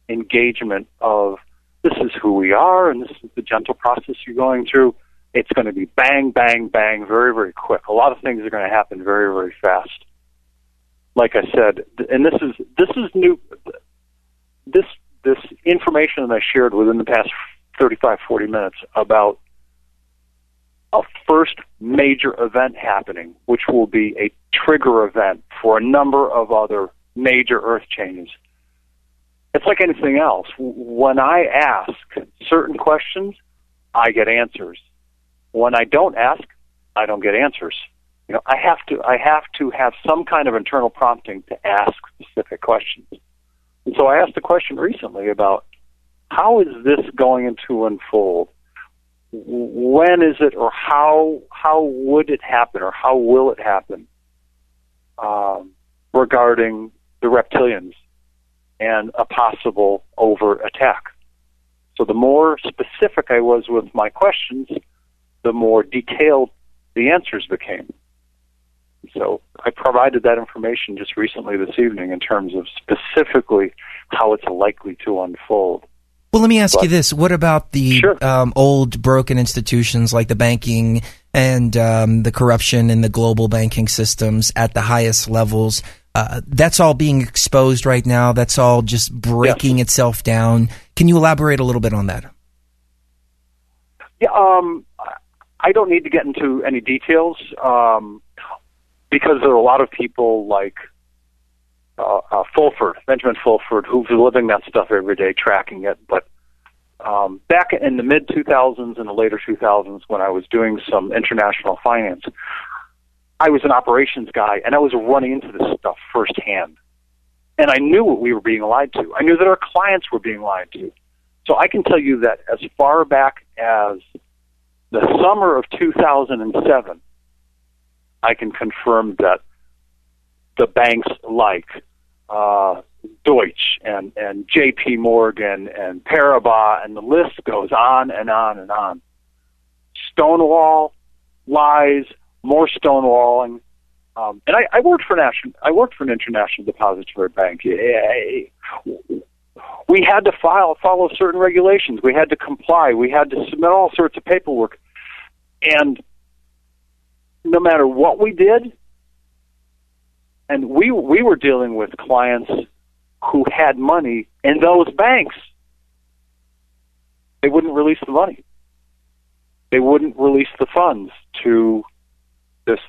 engagement of this is who we are and this is the gentle process you're going through. It's going to be bang, bang, bang, very, very quick. A lot of things are going to happen very, very fast. Like I said, and this is new. This information that I shared within the past 35, 40 minutes about a first major event happening, which will be a trigger event for a number of other major Earth changes. It's like anything else. When I ask certain questions, I get answers. When I don't ask, I don't get answers. You know, I have to have some kind of internal prompting to ask specific questions. And so I asked a question recently about how is this going to unfold? When is it, or how would it happen, or how will it happen regarding the Reptilians and a possible overt attack? So the more specific I was with my questions, the more detailed the answers became. So I provided that information just recently this evening in terms of specifically how it's likely to unfold. Well, let me ask you this. What about the old broken institutions like the banking and the corruption in the global banking systems at the highest levels? That's all being exposed right now. That's all just breaking itself down. Can you elaborate a little bit on that? Yeah, I don't need to get into any details because there are a lot of people like Benjamin Fulford, who's living that stuff every day, tracking it. But back in the mid-2000s and the later 2000s, when I was doing some international finance, I was an operations guy, and I was running into this stuff firsthand. And I knew what we were being lied to. I knew that our clients were being lied to. So I can tell you that as far back as the summer of 2007, I can confirm that the banks like Deutsche and J.P. Morgan and Paribas, and the list goes on and on and on. Stonewall, lies, more stonewalling. And I worked for an international depository bank. We had to follow certain regulations. We had to comply. We had to submit all sorts of paperwork. And no matter what we did, and we were dealing with clients who had money in those banks, they wouldn't release the money. They wouldn't release the funds to this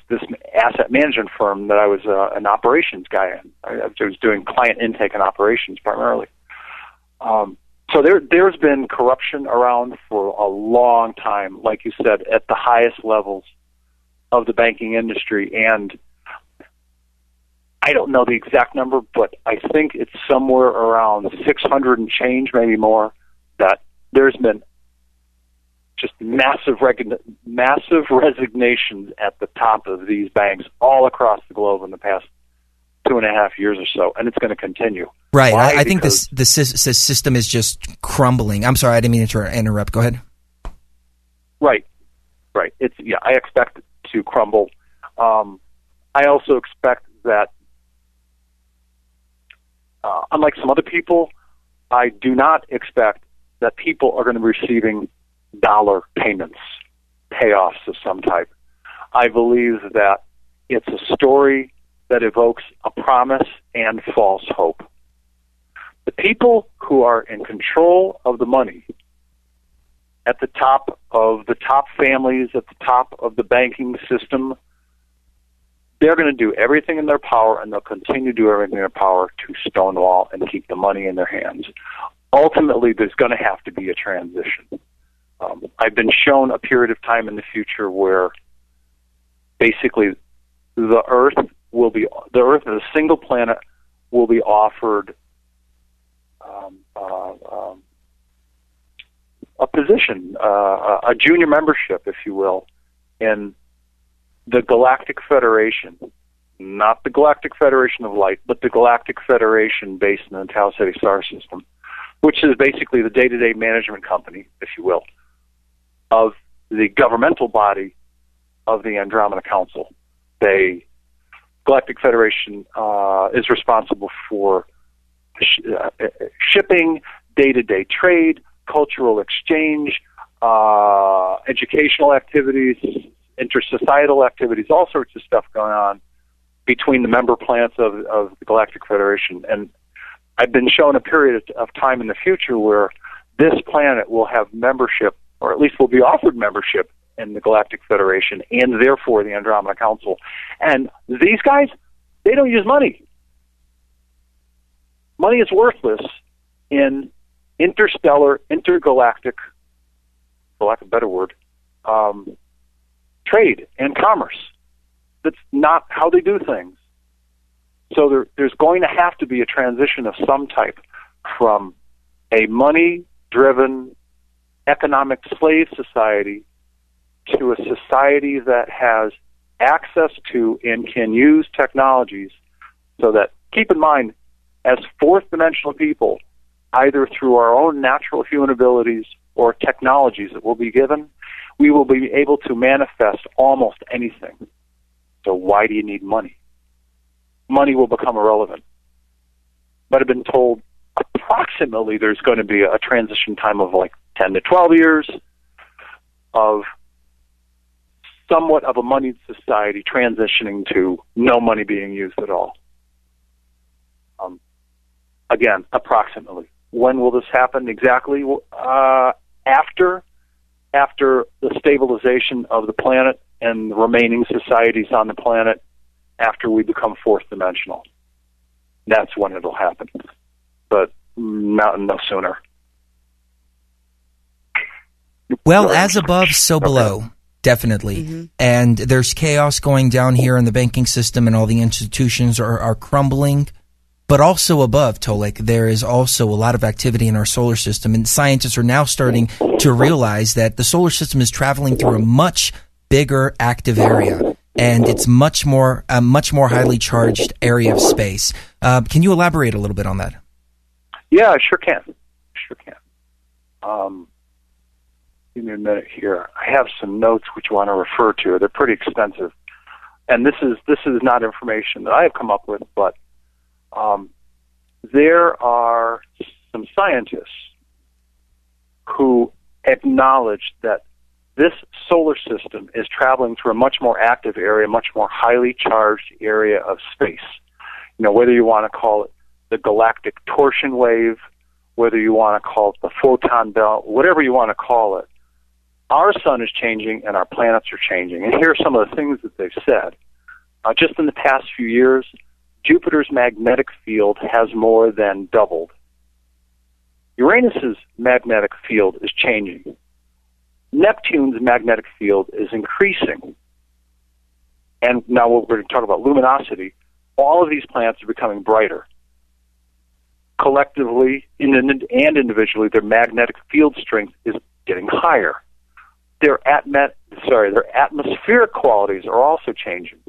asset management firm that I was an operations guy in. I was doing client intake and operations primarily. So there's been corruption around for a long time, like you said, at the highest levels of the banking industry. And I don't know the exact number, but I think it's somewhere around 600 and change, maybe more, that there's been just massive resignations at the top of these banks all across the globe in the past 2.5 years or so, and it's going to continue. Right. I think the system is just crumbling. I'm sorry, I didn't mean to interrupt. Go ahead. Right. I expect it to crumble. I also expect that, unlike some other people, I do not expect that people are going to be receiving dollar payments, payoffs of some type. I believe that it's a story that evokes a promise and false hope. The people who are in control of the money, at the top of the top families, at the top of the banking system, they're going to do everything in their power, and they'll continue to do everything in their power to stonewall and keep the money in their hands. Ultimately, there's going to have to be a transition. I've been shown a period of time in the future where basically the Earth as a single planet will be offered a position, a junior membership, if you will, in the Galactic Federation, not the Galactic Federation of Light, but the Galactic Federation based in the Tau Ceti star system, which is basically the day-to-day management company, if you will, of the governmental body of the Andromeda Council. The Galactic Federation is responsible for shipping, day-to-day trade, cultural exchange, educational activities, intersocietal activities, all sorts of stuff going on between the member planets of the Galactic Federation. And I've been shown a period of time in the future where this planet will have membership, or at least will be offered membership in the Galactic Federation and therefore the Andromeda Council. And these guys, they don't use money. Money is worthless in interstellar, intergalactic, for lack of a better word, trade and commerce. That's not how they do things. So there's going to have to be a transition of some type from a money-driven economic slave society to a society that has access to and can use technologies so that, keep in mind, as fourth-dimensional people, either through our own natural human abilities or technologies that will be given, we will be able to manifest almost anything. So why do you need money? Money will become irrelevant. But I've been told approximately there's going to be a transition time of like 10 to 12 years of somewhat of a moneyed society transitioning to no money being used at all. Again, approximately. When will this happen exactly? After the stabilization of the planet and the remaining societies on the planet, after we become fourth dimensional. That's when it'll happen. But no sooner. Well, as above, so below. Definitely. Mm-hmm. And there's chaos going down here in the banking system, and all the institutions are crumbling. But also above, Tolec, there is also a lot of activity in our solar system, and scientists are now starting to realize that the solar system is traveling through a much bigger active area, and it's a much more highly charged area of space. Can you elaborate a little bit on that? Yeah, I sure can. Give me a minute here. I have some notes which I want to refer to. They're pretty extensive, and this is not information that I have come up with, but there are some scientists who acknowledge that this solar system is traveling through a much more active area, much more highly charged area of space. You know, whether you want to call it the galactic torsion wave, whether you want to call it the photon belt, whatever you want to call it, our sun is changing and our planets are changing. And here are some of the things that they've said. Just in the past few years, Jupiter's magnetic field has more than doubled. Uranus's magnetic field is changing. Neptune's magnetic field is increasing. And now we're going to talk about luminosity. All of these planets are becoming brighter. Collectively and individually, their magnetic field strength is getting higher. their atmospheric qualities are also changing.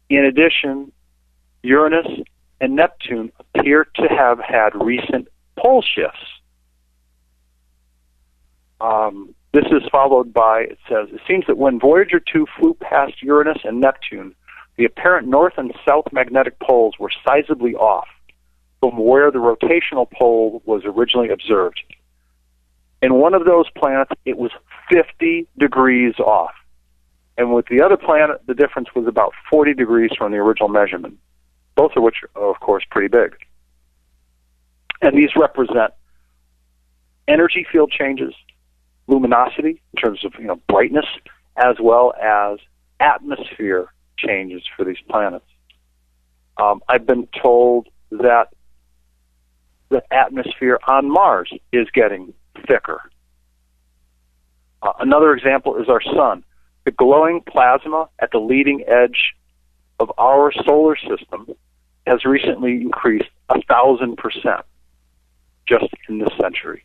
In addition, Uranus and Neptune appear to have had recent pole shifts. This is followed by, it says, it seems that when Voyager 2 flew past Uranus and Neptune, the apparent north and south magnetic poles were sizably off from where the rotational pole was originally observed. In one of those planets, it was 50 degrees off. And with the other planet, the difference was about 40 degrees from the original measurement, both of which are, of course, pretty big. And these represent energy field changes, luminosity in terms of brightness, as well as atmosphere changes for these planets. I've been told that the atmosphere on Mars is getting thicker. Another example is our sun. The glowing plasma at the leading edge of our solar system has recently increased 1,000% just in this century.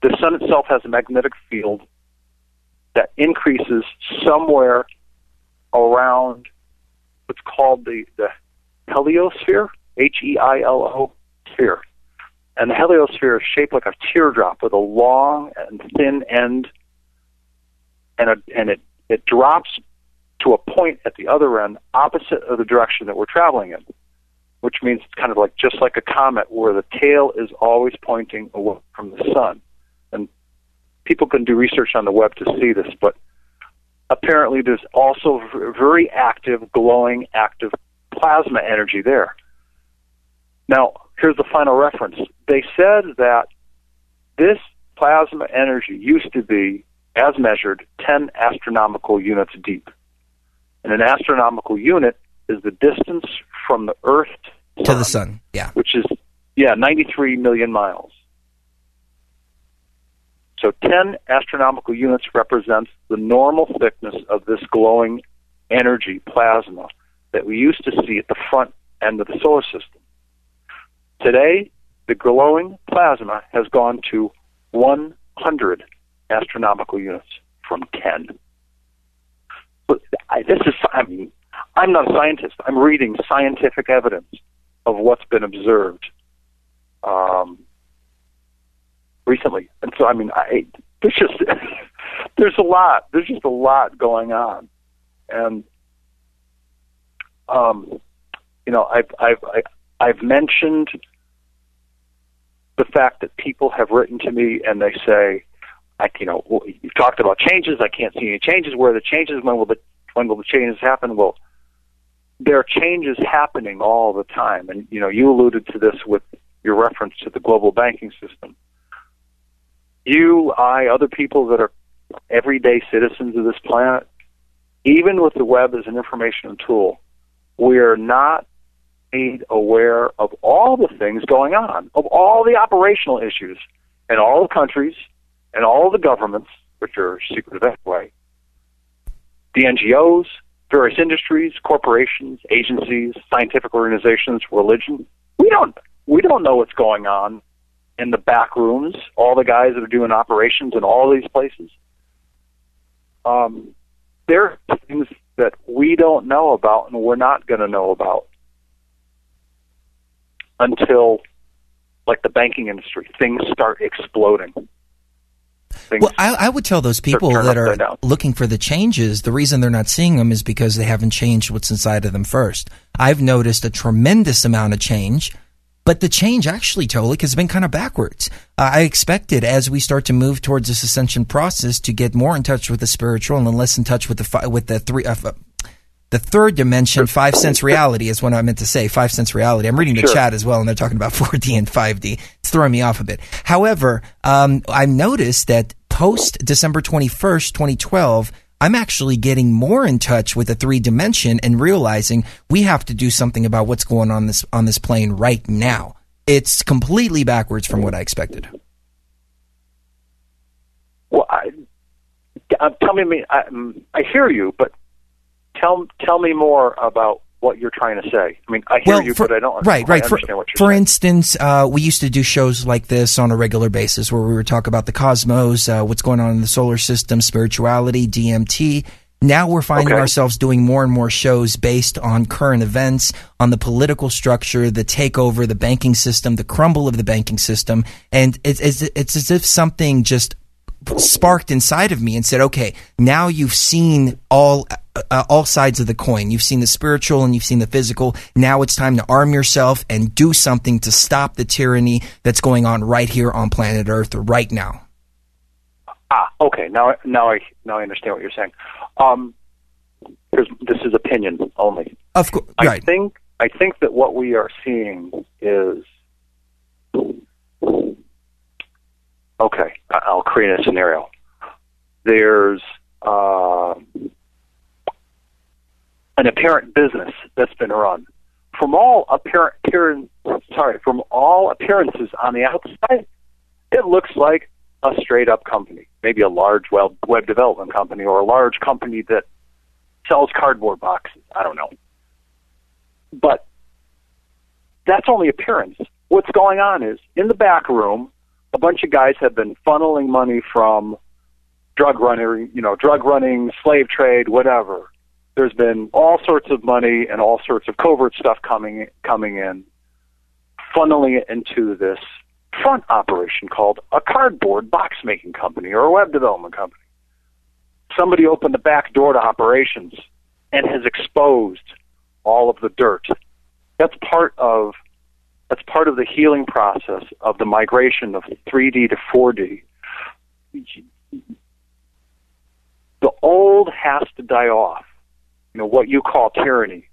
The sun itself has a magnetic field that increases somewhere around what's called the heliosphere, H-E-I-L-O sphere. And the heliosphere is shaped like a teardrop with a long and thin end, and it drops to a point at the other end opposite of the direction that we're traveling in, which means it's kind of like just like a comet where the tail is always pointing away from the sun. And people can do research on the web to see this, but apparently there's also very active, glowing, active plasma energy there. Now, here's the final reference. They said that this plasma energy used to be, as measured, 10 astronomical units deep. And an astronomical unit is the distance from the Earth to the sun, yeah. Which is, 93 million miles. So 10 astronomical units represents the normal thickness of this glowing energy plasma that we used to see at the front end of the solar system. Today, the glowing plasma has gone to 100 astronomical units from 10. But I'm not a scientist. I'm reading scientific evidence of what's been observed recently. And so, there's just a lot going on. And, I've mentioned the fact that people have written to me and they say, you've talked about changes. I can't see any changes. Where are the changes? When will the changes happen? Well, there are changes happening all the time. And, you alluded to this with your reference to the global banking system. You, I, other people that are everyday citizens of this planet, even with the web as an information tool, we are not made aware of all the things going on, of all the operational issues in all the countries and all the governments, which are secretive anyway, the NGOs, various industries, corporations, agencies, scientific organizations, religion. We don't know what's going on in the back rooms, all the guys that are doing operations in all these places. There are things that we don't know about and we're not going to know about until, like the banking industry, things start exploding. Well, I would tell those people that are looking for the changes, the reason they're not seeing them is because they haven't changed what's inside of them first. I've noticed a tremendous amount of change, but the change actually, Tolec, has been kind of backwards. I expected as we start to move towards this ascension process to get more in touch with the spiritual and less in touch with the third dimension. 5 sense reality is what I meant to say. 5 sense reality. I'm reading the chat as well, and they're talking about 4D and 5D. It's throwing me off a bit. However, I've noticed that post December 21st, 2012, I'm actually getting more in touch with the 3 dimension and realizing we have to do something about what's going on this plane right now. It's completely backwards from what I expected. Well, I hear you, but tell me more about what you're trying to say. I mean, I hear you, but I don't understand what you're saying. For instance, we used to do shows like this on a regular basis where we would talk about the cosmos, what's going on in the solar system, spirituality, DMT. Now we're finding ourselves doing more and more shows based on current events, on the political structure, the takeover, the banking system, the crumble of the banking system. And it's as if something just sparked inside of me and said, okay, now you've seen all sides of the coin. You've seen the spiritual and you've seen the physical. Now it's time to arm yourself and do something to stop the tyranny that's going on right here on planet Earth right now. Okay. Now I understand what you're saying. This is opinion only. Of course, right. I think that what we are seeing is, okay, I'll create a scenario. There's an apparent business that's been run. From all appearances on the outside, it looks like a straight-up company, maybe a large web development company or a large company that sells cardboard boxes. I don't know. But that's only appearance. What's going on is, in the back room, a bunch of guys have been funneling money from drug running, slave trade, whatever. There's been all sorts of money and all sorts of covert stuff coming in, funneling it into this front operation called a cardboard box making company or a web development company. Somebody opened the back door to operations and has exposed all of the dirt. That's part of the healing process of the migration of 3D to 4D. The old has to die off. What you call tyranny,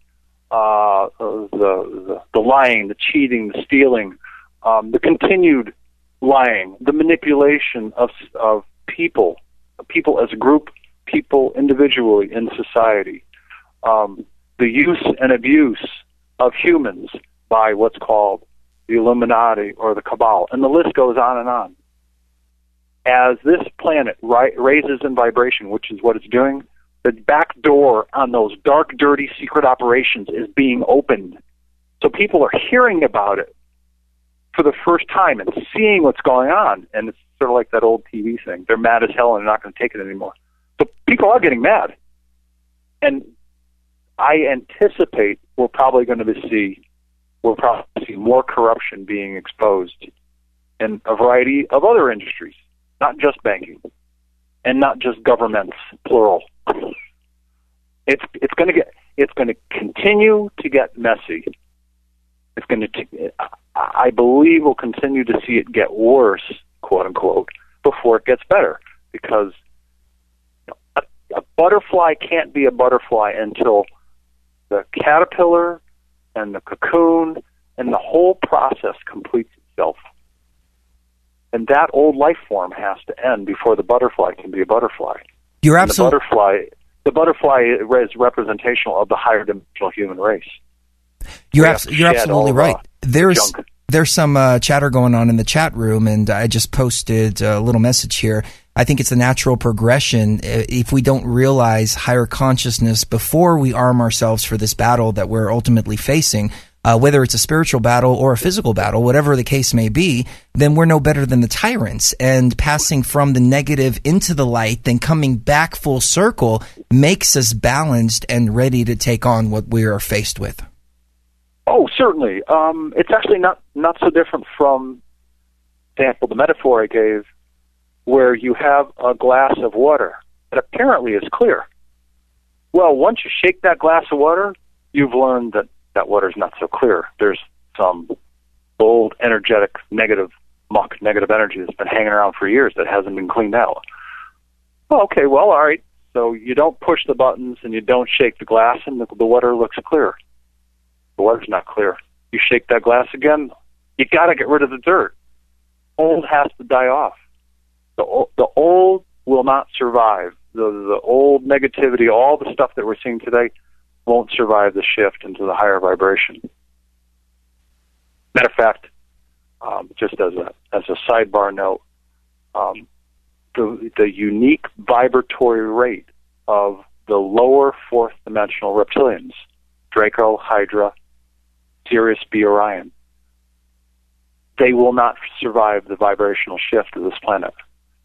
the lying, the cheating, the stealing, the continued lying, the manipulation of people as a group, people individually in society, the use and abuse of humans by what's called the Illuminati or the Cabal, and the list goes on and on. As this planet raises in vibration, which is what it's doing, the back door on those dark, dirty, secret operations is being opened. So people are hearing about it for the first time and seeing what's going on. And it's sort of like that old TV thing. They're mad as hell and they're not going to take it anymore. So people are getting mad. And I anticipate we'll probably see more corruption being exposed in a variety of other industries, not just banking, and not just governments, plural. It's going to continue to get messy. I believe we'll continue to see it get worse, quote unquote, before it gets better, because a butterfly can't be a butterfly until the caterpillar and the cocoon and the whole process completes itself. And that old life form has to end before the butterfly can be a butterfly. You're absolutely the butterfly is representational of the higher dimensional human race. You're absolutely right. There's some chatter going on in the chat room, and I just posted a little message here. I think it's a natural progression if we don't realize higher consciousness before we arm ourselves for this battle that we're ultimately facing. Whether it's a spiritual battle or a physical battle, whatever the case may be, then we're no better than the tyrants. And passing from the negative into the light, then coming back full circle, makes us balanced and ready to take on what we are faced with. Oh, certainly. It's actually not so different from, for example, the metaphor I gave, where you have a glass of water that apparently is clear. Well, once you shake that glass of water, you've learned that water's not so clear. There's some old, energetic, negative energy that's been hanging around for years that hasn't been cleaned out. Oh, okay, well, all right. So you don't push the buttons and you don't shake the glass and the water looks clear. The water's not clear. You shake that glass again, you got to get rid of the dirt. Old has to die off. The old will not survive. The old negativity, all the stuff that we're seeing today, won't survive the shift into the higher vibration. Matter of fact, just as a sidebar note, the unique vibratory rate of the lower fourth dimensional reptilians, Draco, Hydra, Sirius B, Orion. They will not survive the vibrational shift of this planet.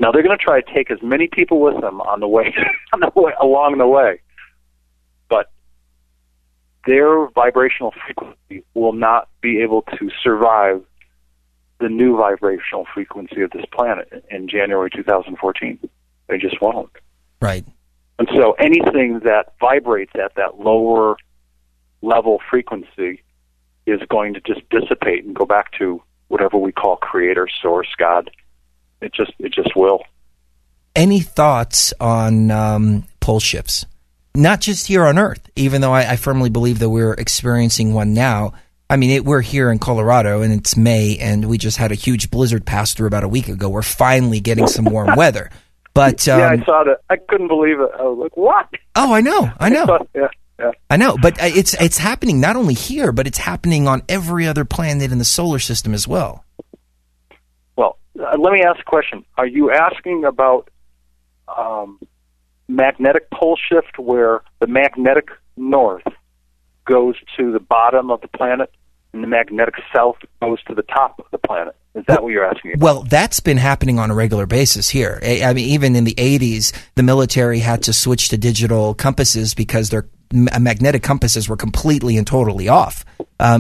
Now, they're going to try to take as many people with them on the way, along the way. But their vibrational frequency will not be able to survive the new vibrational frequency of this planet in January 2014. They just won't. Right. And so anything that vibrates at that lower level frequency is going to just dissipate and go back to whatever we call creator, source, God. It just will. Any thoughts on pole shifts? Not just here on Earth, even though I firmly believe that we're experiencing one now. I mean, we're here in Colorado, and it's May, and we just had a huge blizzard pass through about a week ago. We're finally getting some warm weather. But yeah, I saw that. I couldn't believe it. I was like, what? Oh, I know. Yeah. I know, but it's happening not only here, but it's happening on every other planet in the solar system as well. Well, let me ask a question. Are you asking about magnetic pole shift, where the magnetic north goes to the bottom of the planet and the magnetic south goes to the top of the planet? Is that what you're asking about? Well, that's been happening on a regular basis here. I mean, even in the 80s, the military had to switch to digital compasses because their magnetic compasses were completely and totally off.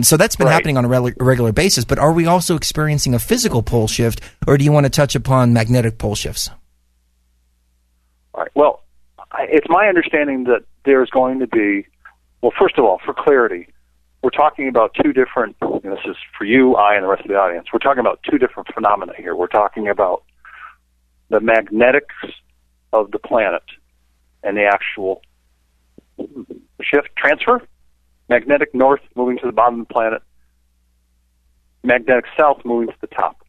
So that's been happening on a regular basis. But are we also experiencing a physical pole shift, or do you want to touch upon magnetic pole shifts? All right. Well, it's my understanding that there's going to be, well, first of all, for clarity, we're talking about two different, this is for you, I, and the rest of the audience, we're talking about two different phenomena here. We're talking about the magnetics of the planet and the actual shift, transfer, magnetic north moving to the bottom of the planet, magnetic south moving to the top.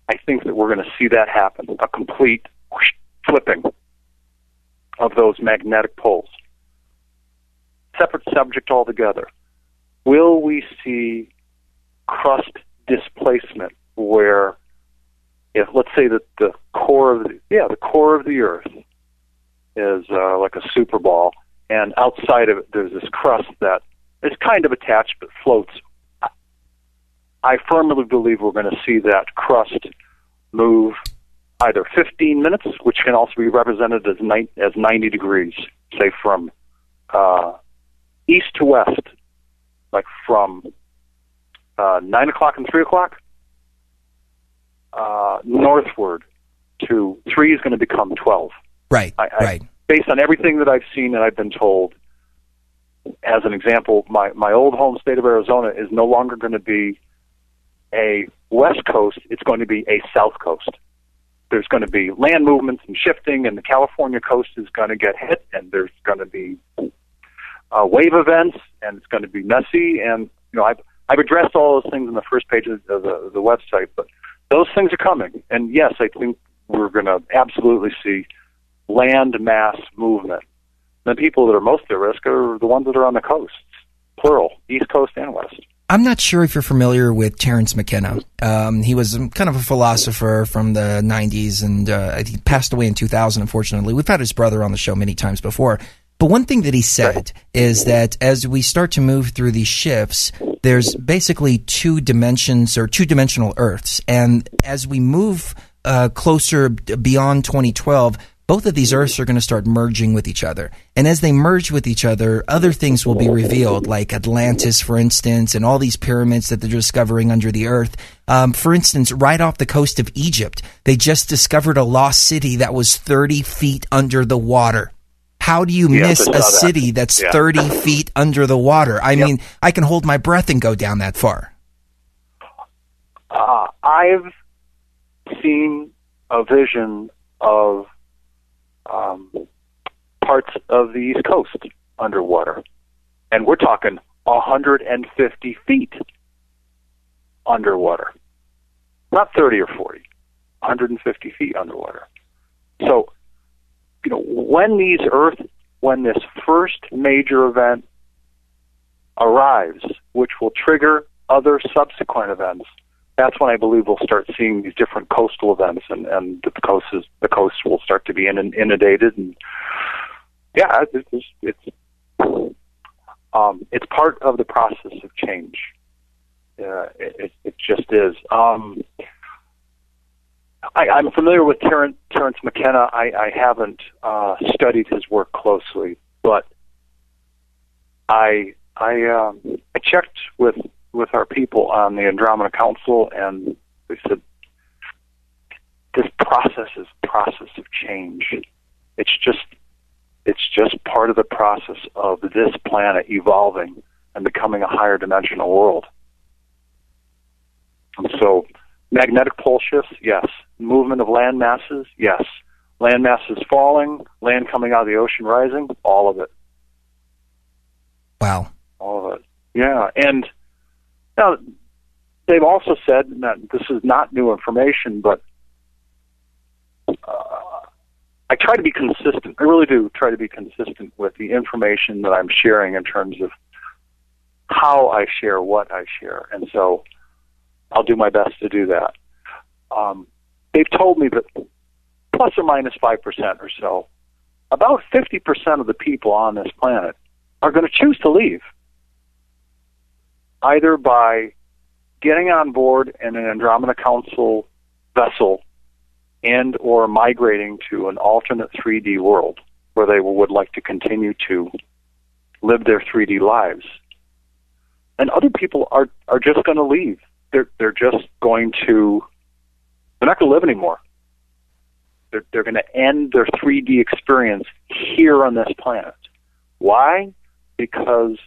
I think that we're going to see that happen, a complete flipping of those magnetic poles. Separate subject altogether. Will we see crust displacement, where, if let's say that the core of the Earth is like a super ball, and outside of it there's this crust that is kind of attached but floats. I firmly believe we're going to see that crust move either 15 minutes, which can also be represented as 90 degrees, say from east to west, like from 9 o'clock and 3 o'clock, northward to 3 is going to become 12. Right. Based on everything that I've seen and I've been told, as an example, my old home state of Arizona is no longer going to be a west coast, it's going to be a south coast. There's going to be land movements and shifting, and the California coast is going to get hit, and there's going to be wave events, and it's going to be messy. And I've addressed all those things in the first page of the website, but those things are coming. And yes, I think we're going to absolutely see land mass movement. The people that are most at risk are the ones that are on the coasts, plural, East Coast and West. I'm not sure if you're familiar with Terence McKenna. He was kind of a philosopher from the 90s, and he passed away in 2000, unfortunately. We've had his brother on the show many times before. But one thing that he said is that as we start to move through these shifts, there's basically two dimensions or two-dimensional Earths. And as we move closer beyond 2012, both of these Earths are going to start merging with each other. And as they merge with each other, other things will be revealed, like Atlantis, for instance, and all these pyramids that they're discovering under the Earth. For instance, right off the coast of Egypt, they just discovered a lost city that was 30 feet under the water. How do you miss a city that's 30 feet under the water? I mean, I can hold my breath and go down that far. I've seen a vision of parts of the East Coast underwater, and we're talking 150 feet underwater, not 30 or 40, 150 feet underwater. So, when this first major event arrives, which will trigger other subsequent events, that's when I believe we'll start seeing these different coastal events, and the coasts will start to be inundated. And it's It's part of the process of change. It just is. I'm familiar with Terence McKenna. I haven't studied his work closely, but I checked with our people on the Andromeda Council, and they said this process is a process of change. It's just part of the process of this planet evolving and becoming a higher dimensional world. And so, magnetic pole shifts, yes. Movement of land masses, yes. Land masses falling, land coming out of the ocean rising, all of it. Wow. All of it. Yeah. And now, they've also said that this is not new information, but I try to be consistent. I really do try to be consistent with the information that I'm sharing in terms of how I share what I share. And so I'll do my best to do that. They've told me that plus or minus 5% or so, about 50% of the people on this planet are going to choose to leave, either by getting on board in an Andromeda Council vessel and or migrating to an alternate 3D world where they would like to continue to live their 3D lives. And other people are just going to leave. They're just going to, they're not going to live anymore. They're going to end their 3D experience here on this planet. Why? Because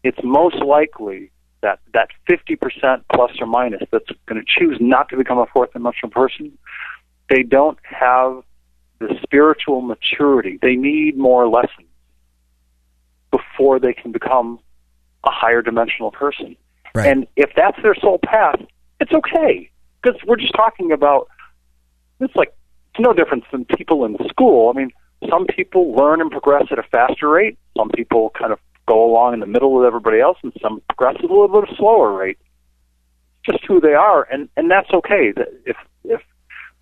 it's most likely that 50% plus or minus that's going to choose not to become a fourth dimensional person, they don't have the spiritual maturity. They need more lessons before they can become a higher dimensional person. Right. And if that's their soul path, it's okay. Because we're just talking about, it's no different than people in school. I mean, some people learn and progress at a faster rate. Some people kind of go along in the middle with everybody else, and some progress at a little bit of slower rate. It's just who they are, and that's okay. If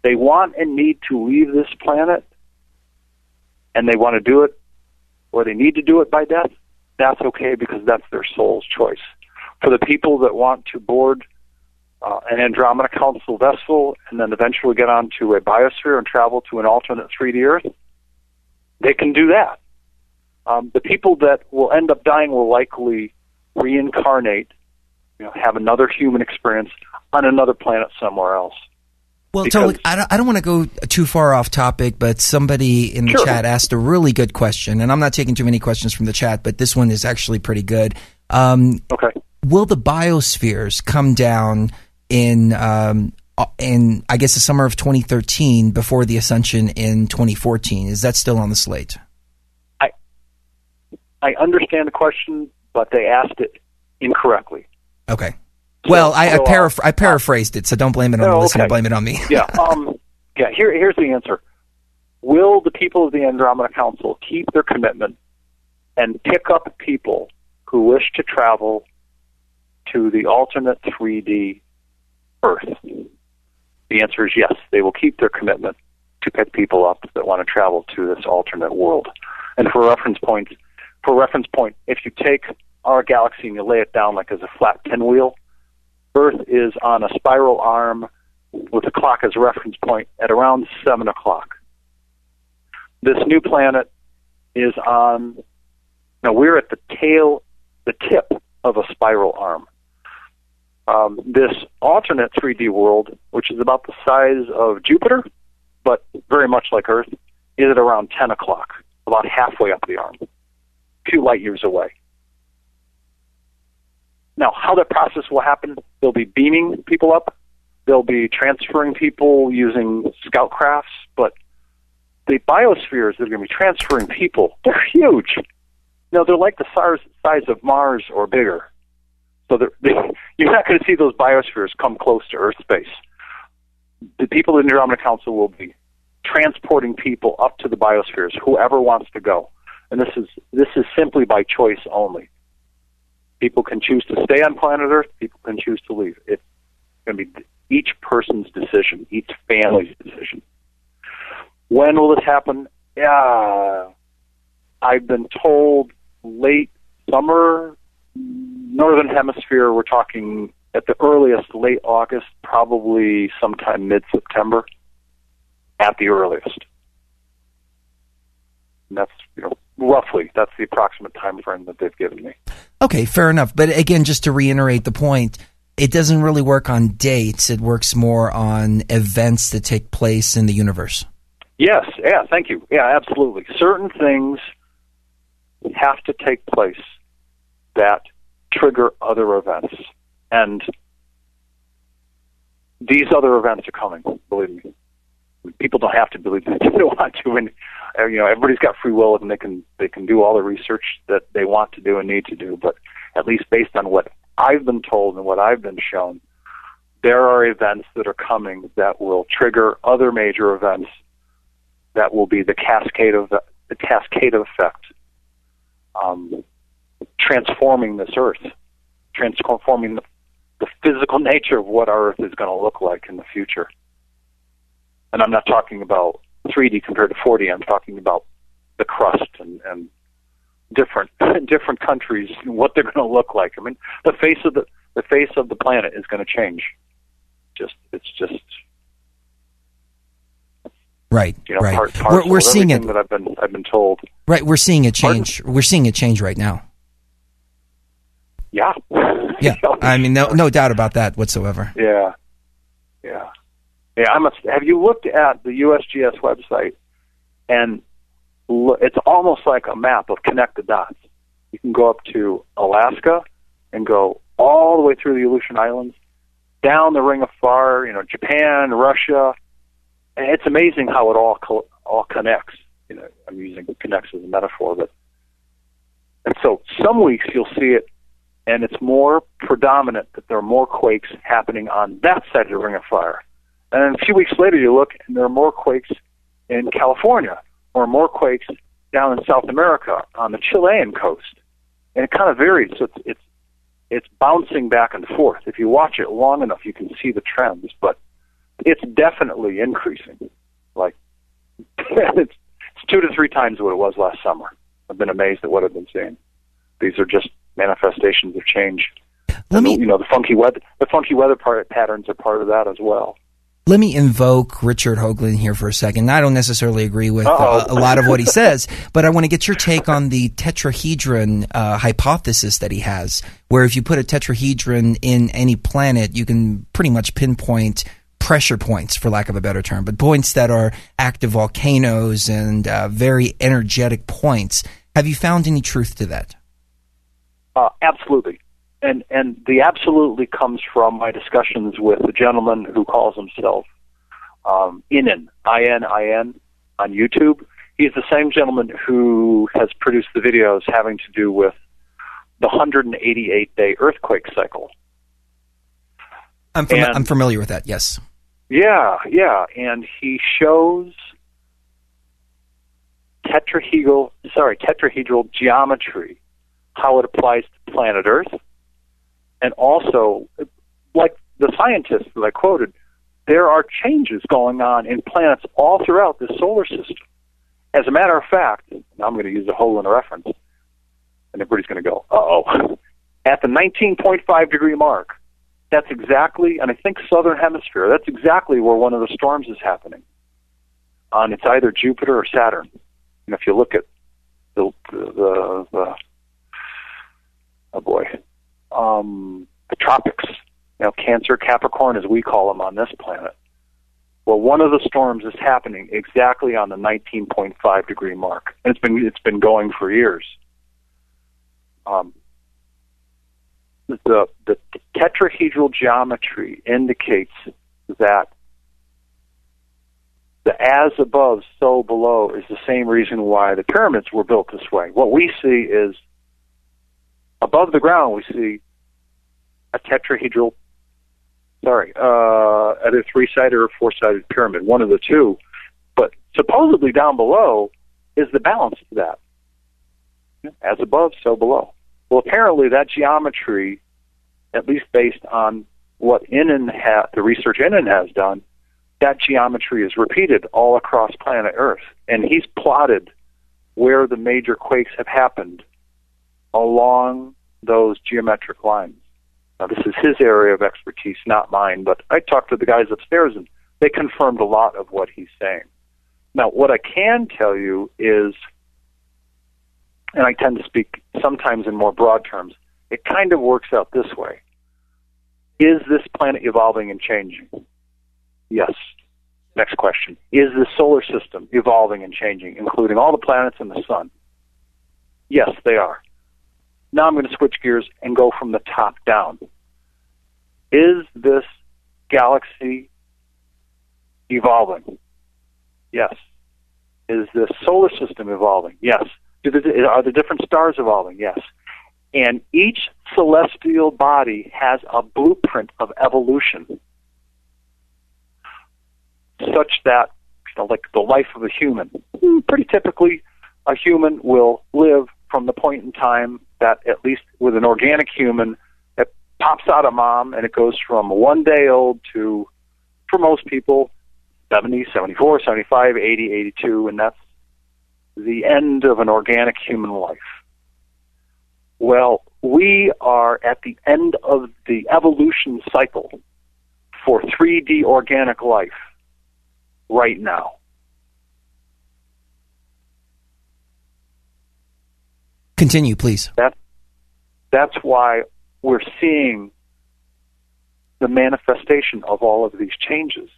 they want and need to leave this planet, and they want to do it, or they need to do it by death, that's okay because that's their soul's choice. For the people that want to board an Andromeda Council vessel and then eventually get onto a biosphere and travel to an alternate 3D Earth, they can do that. The people that will end up dying will likely reincarnate, have another human experience on another planet somewhere else. Well, Tolec, I don't want to go too far off topic, but somebody in the chat asked a really good question, and I'm not taking too many questions from the chat, but this one is actually pretty good. Okay. Will the biospheres come down in I guess the summer of 2013 before the Ascension in 2014? Is that still on the slate? I understand the question, but they asked it incorrectly. Okay. Well, I paraphrased it, so don't blame it on the listener. Blame it on me. Yeah. Here's the answer. Will the people of the Andromeda Council keep their commitment and pick up people who wish to travel to the alternate 3D Earth? The answer is yes. They will keep their commitment to pick people up that want to travel to this alternate world. And for reference point, if you take our galaxy and you lay it down like as a flat pinwheel, Earth is on a spiral arm with a clock as a reference point at around 7 o'clock. This new planet is on, we're at the tip of a spiral arm. This alternate 3D world, which is about the size of Jupiter, but very much like Earth, is at around 10 o'clock, about halfway up the arm, a few light years away. Now, how that process will happen, they'll be beaming people up. They'll be transferring people using scout crafts, but the biospheres that are going to be transferring people, they're huge. They're like the size of Mars or bigger. So you're not going to see those biospheres come close to Earth space. The people in the Andromeda Council will be transporting people up to the biospheres, whoever wants to go. And this is simply by choice only. People can choose to stay on planet Earth. People can choose to leave. It's going to be each person's decision, each family's decision. When will this happen? I've been told late summer, northern hemisphere, we're talking at the earliest late August, probably sometime mid-September at the earliest. And that's, roughly, that's the approximate time frame that they've given me. Okay, fair enough. But again, just to reiterate the point, it doesn't really work on dates. It works more on events that take place in the universe. Yes, yeah, thank you. Yeah, absolutely. Certain things have to take place that trigger other events. And these other events are coming, believe me. People don't have to believe it. They don't want to. And, everybody's got free will, and they can do all the research that they want to do and need to do. But at least based on what I've been told and what I've been shown, there are events that are coming that will trigger other major events that will be the cascade effect, transforming this Earth, transforming the physical nature of what our Earth is going to look like in the future. And I'm not talking about 3D compared to 4D. I'm talking about the crust and different countries, what they're going to look like. I mean, the face of the planet is going to change. It's just right. Right. We're seeing it. That I've been told. Right. We're seeing it change. Pardon? We're seeing it change right now. Yeah. Yeah. I mean, no doubt about that whatsoever. Yeah. Have you looked at the USGS website? And it's almost like a map of connected dots. You can go up to Alaska and go all the way through the Aleutian Islands, down the Ring of Fire, Japan, Russia. And it's amazing how it all connects. I'm using connects as a metaphor, and so some weeks you'll see it, and it's more predominant that there are more quakes happening on that side of the Ring of Fire. And then a few weeks later you look, and there are more quakes in California, or more quakes down in South America on the Chilean coast. And it kind of varies. So it's bouncing back and forth. If you watch it long enough, you can see the trends, but it's definitely increasing. Like, it's 2 to 3 times what it was last summer. I've been amazed at what I've been seeing. These are just manifestations of change. The funky weather patterns are part of that as well. Let me invoke Richard Hoagland here for a second. I don't necessarily agree with a lot of what he says, but I want to get your take on the tetrahedron hypothesis that he has, where if you put a tetrahedron in any planet, you can pretty much pinpoint pressure points, for lack of a better term, but points that are active volcanoes and very energetic points. Have you found any truth to that? Absolutely. And the absolutely comes from my discussions with a gentleman who calls himself Inin, I-N-I-N, on YouTube. He's the same gentleman who has produced the videos having to do with the 188-day earthquake cycle. I'm familiar with that, yes. Yeah, and he shows tetrahedral geometry, how it applies to planet Earth. And also, like the scientists that I quoted, there are changes going on in planets all throughout the solar system. As a matter of fact, now I'm going to use a Hoagland reference, and everybody's going to go, uh-oh. At the 19.5 degree mark, that's exactly, and I think southern hemisphere, that's exactly where one of the storms is happening. It's either Jupiter or Saturn. And if you look at the tropics, Cancer, Capricorn, as we call them on this planet. Well, one of the storms is happening exactly on the 19.5 degree mark, and it's been going for years. The tetrahedral geometry indicates that the as above, so below is the same reason why the pyramids were built this way. What we see is above the ground, we see a tetrahedral, either 3-sided or 4-sided pyramid, one of the two. But supposedly down below is the balance to that. As above, so below. Well, apparently that geometry, at least based on what the research Inin has done, that geometry is repeated all across planet Earth. And he's plotted where the major quakes have happened along those geometric lines. Now, this is his area of expertise, not mine, but I talked to the guys upstairs, and they confirmed a lot of what he's saying. Now, what I can tell you is, and I tend to speak sometimes in more broad terms, it kind of works out this way. Is this planet evolving and changing? Yes. Next question. Is the solar system evolving and changing, including all the planets and the sun? Yes, they are. Now I'm going to switch gears and go from the top down. Is this galaxy evolving? Yes. Is the solar system evolving? Yes. Are the different stars evolving? Yes. And each celestial body has a blueprint of evolution, such that, like the life of a human, pretty typically a human will live from the point in time that, at least with an organic human, it pops out of mom and it goes from 1 day old to, for most people, 70, 74, 75, 80, 82, and that's the end of an organic human life. Well, we are at the end of the evolution cycle for 3D organic life right now. Continue, please. That's why we're seeing the manifestation of all of these changes.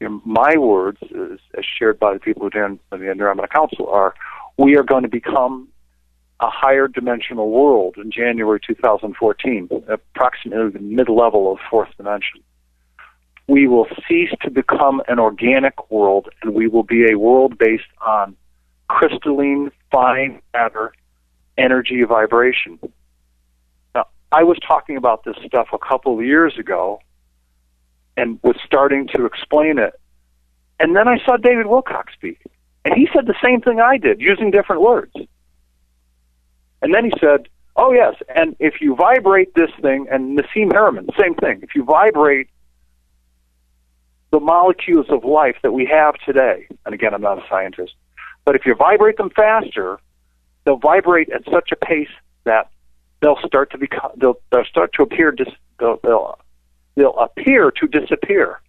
My words, as shared by the people who are in the Andromeda Council, are we are going to become a higher dimensional world in January 2014, approximately the mid-level of fourth dimension. We will cease to become an organic world, and we will be a world based on crystalline, fine matter, energy vibration. Now, I was talking about this stuff a couple of years ago and was starting to explain it. And then I saw David Wilcock speak, and he said the same thing I did, using different words. And then he said, oh, yes, and if you vibrate this thing, and Nassim Haramein, same thing, if you vibrate the molecules of life that we have today, and again, I'm not a scientist, but if you vibrate them faster, they'll vibrate at such a pace that they'll start to become, they'll start to appear, they'll appear to disappear.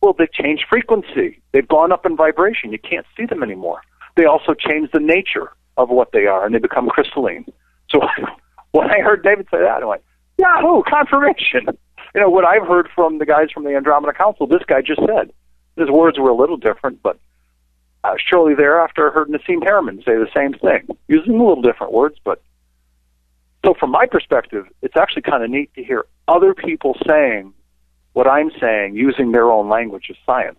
Well, they've changed frequency. They've gone up in vibration. You can't see them anymore. They also change the nature of what they are, and they become crystalline. So when I heard David say that, I went, Yahoo, confirmation. You know, what I've heard from the guys from the Andromeda Council, this guy just said. His words were a little different, but shortly thereafter I heard Nassim Haramein say the same thing, using a little different words. But so from my perspective, it's actually kind of neat to hear other people saying what I'm saying using their own language of science.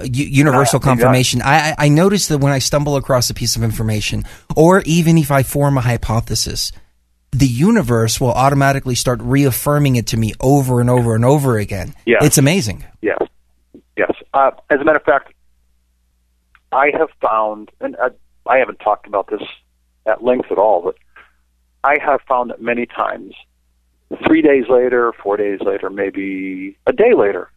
Universal confirmation. I notice that when I stumble across a piece of information, or even if I form a hypothesis, the universe will automatically start reaffirming it to me over and over and over again. Yes. It's amazing. Yes. Yes. As a matter of fact, I have found, and I haven't talked about this at length at all, but I have found that many times, 3 days later, 4 days later, maybe a day later,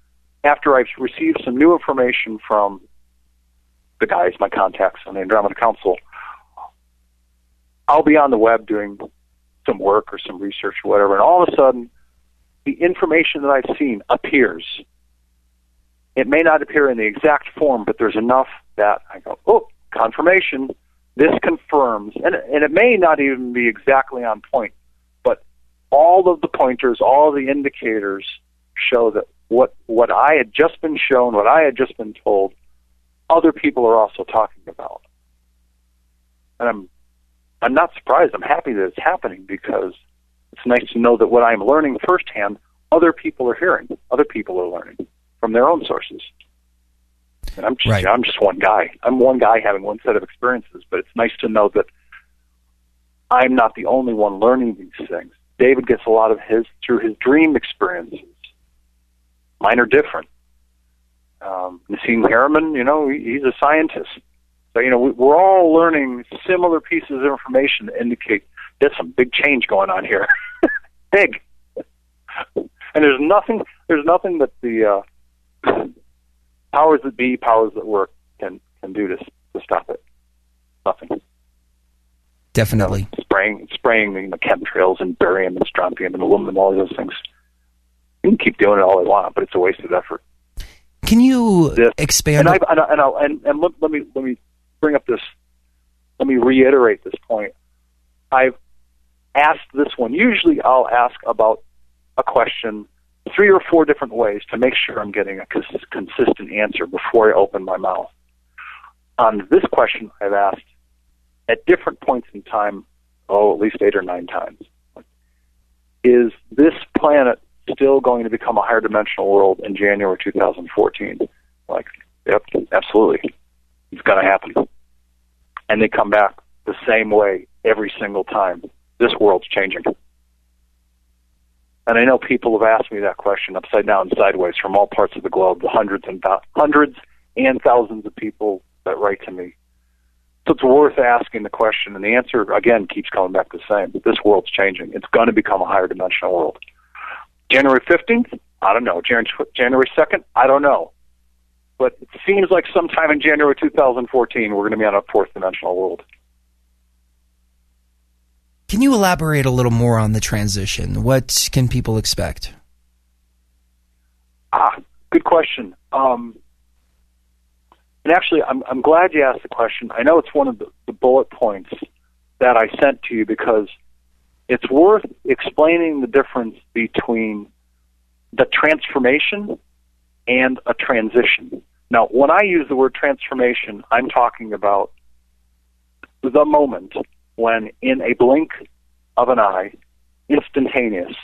after I've received some new information from the guys, my contacts on the Andromeda Council, I'll be on the web doing some work or some research or whatever, and all of a sudden, the information that I've seen appears. It may not appear in the exact form, but there's enough that I go, oh, confirmation, this confirms, and it may not even be exactly on point, but all of the pointers, all of the indicators show that what I had just been shown, what I had just been told, other people are also talking about. And I'm not surprised. I'm happy that it's happening, because it's nice to know that what I'm learning firsthand, other people are hearing, other people are learning from their own sources. And I'm just one guy. I'm one guy having one set of experiences, but it's nice to know that I'm not the only one learning these things. David gets a lot of his through his dream experiences. Mine are different. Nassim Haramein, he's a scientist. So, we're all learning similar pieces of information that indicate there's some big change going on here. Big. And there's nothing that the powers that be, powers that work can do to stop it? Nothing. Definitely. Spraying the chemtrails and barium and strontium and aluminum, all those things. You can keep doing it all they want, but it's a waste of effort. Can you expand? Let me bring up this. Let me reiterate this point. I've asked this one. Usually, I'll ask about a question 3 or 4 different ways to make sure I'm getting a consistent answer before I open my mouth. On this question, I've asked at different points in time, at least 8 or 9 times. Is this planet still going to become a higher dimensional world in January 2014? Like, yep, absolutely. It's going to happen. And they come back the same way every single time. This world's changing. And I know people have asked me that question upside down, sideways, from all parts of the globe, the hundreds and thousands of people that write to me. So it's worth asking the question, and the answer, again, keeps coming back the same. This world's changing. It's going to become a higher dimensional world. January 15th? I don't know. January 2nd? I don't know. But it seems like sometime in January 2014, we're going to be on a 4th dimensional world. Can you elaborate a little more on the transition? What can people expect? Good question. And actually, I'm glad you asked the question. I know it's one of the bullet points that I sent to you because it's worth explaining the difference between the transformation and a transition. Now, when I use the word transformation, I'm talking about the moment when, in a blink of an eye, instantaneous,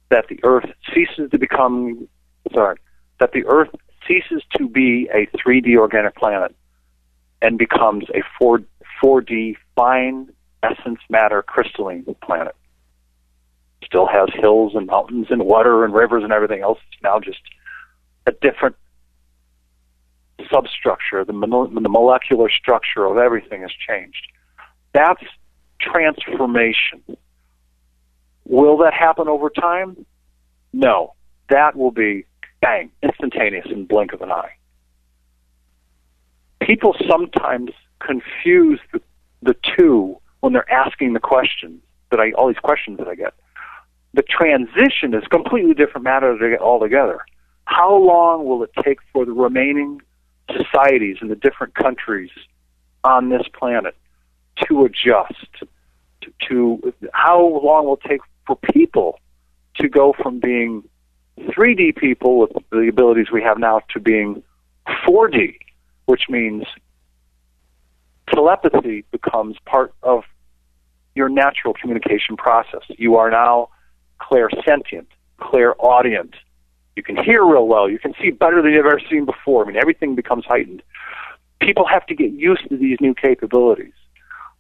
that the Earth ceases to be a 3D organic planet and becomes a 4D fine essence matter crystalline planet. Still has hills and mountains and water and rivers and everything else. It's now just a different substructure. The molecular structure of everything has changed. That's transformation. Will that happen over time? No. That will be, bang, instantaneous in the blink of an eye. People sometimes confuse the two when they're asking the questions all these questions that I get. The transition is a completely different matter altogether. How long will it take for the remaining societies in the different countries on this planet to adjust? To how long will it take for people to go from being 3D people with the abilities we have now to being 4D, which means telepathy becomes part of your natural communication process. You are now clairsentient, clairaudient. You can hear real well. You can see better than you've ever seen before. I mean, everything becomes heightened. People have to get used to these new capabilities.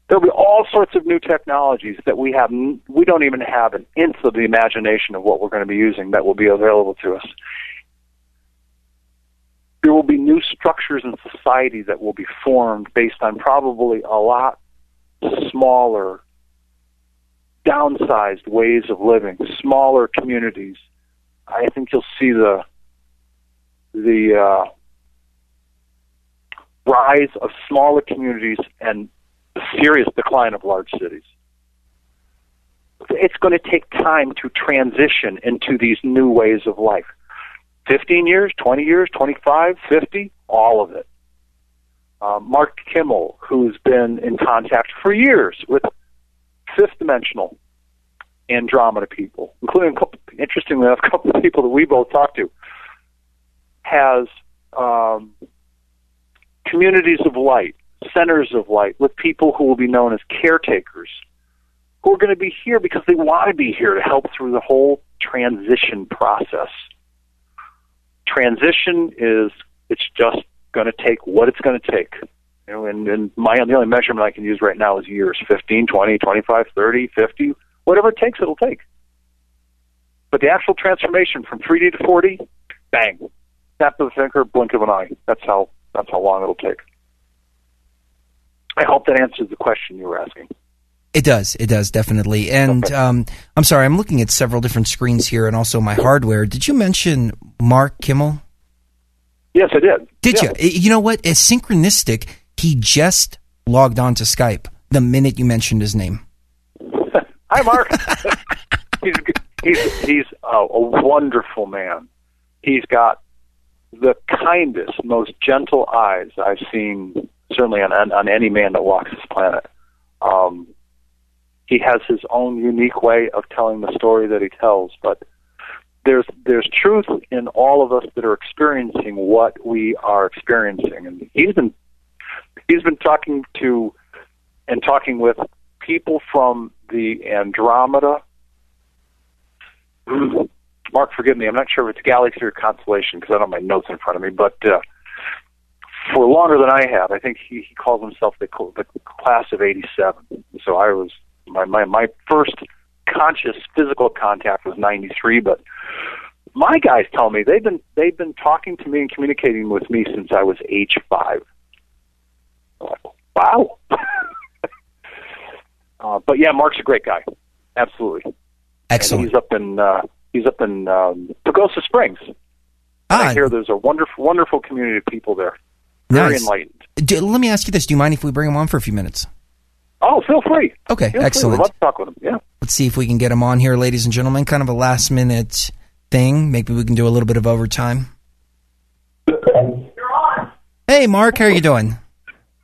There'll be all sorts of new technologies that we don't even have an inch of the imagination of what we're going to be using that will be available to us. There will be new structures in society that will be formed based on probably a lot smaller, downsized ways of living, smaller communities. I think you'll see the rise of smaller communities and the serious decline of large cities. It's going to take time to transition into these new ways of life. 15 years, 20 years, 25, 50, all of it. Mark Kimmel, who's been in contact for years with fifth-dimensional Andromeda people, including, interestingly enough, a couple of people that we both talked to, has communities of light, centers of light, with people who will be known as caretakers, who are going to be here because they want to be here to help through the whole transition process. Transition it's just going to take what it's going to take. You know, and the only measurement I can use right now is years, 15, 20, 25, 30, 50, whatever it takes, it'll take. But the actual transformation from 3D to 4D, bang, snap of the finger, blink of an eye. That's how long it'll take. I hope that answers the question you were asking. It does, definitely. And okay. I'm sorry, I'm looking at several different screens here and also my hardware. Did you mention Mark Kimmel? Yes, I did. Did you? You know what? It's synchronistic. He just logged on to Skype the minute you mentioned his name. Hi, Mark. He's a wonderful man. He's got the kindest, most gentle eyes I've seen, certainly on any man that walks this planet. He has his own unique way of telling the story that he tells, but there's truth in all of us that are experiencing what we are experiencing, and he's been talking to and talking with people from the Andromeda. Mark, forgive me, I'm not sure if it's galaxy or constellation because I don't have my notes in front of me, but for longer than I have, I think he calls himself the class of '87. So I was my first conscious physical contact was '93, but my guys tell me they've been talking to me and communicating with me since I was age 5. I'm like, wow. But yeah, Mark's a great guy, absolutely. Excellent. And he's up in Pagosa Springs. I hear there's a wonderful community of people there. Very enlightened. Let me ask you this: do you mind if we bring him on for a few minutes? Oh, feel free. Okay, excellent. Let's talk with him. Yeah. Let's see if we can get him on here, ladies and gentlemen. Kind of a last-minute thing. Maybe we can do a little bit of overtime. You're on. Hey, Mark, how are you doing?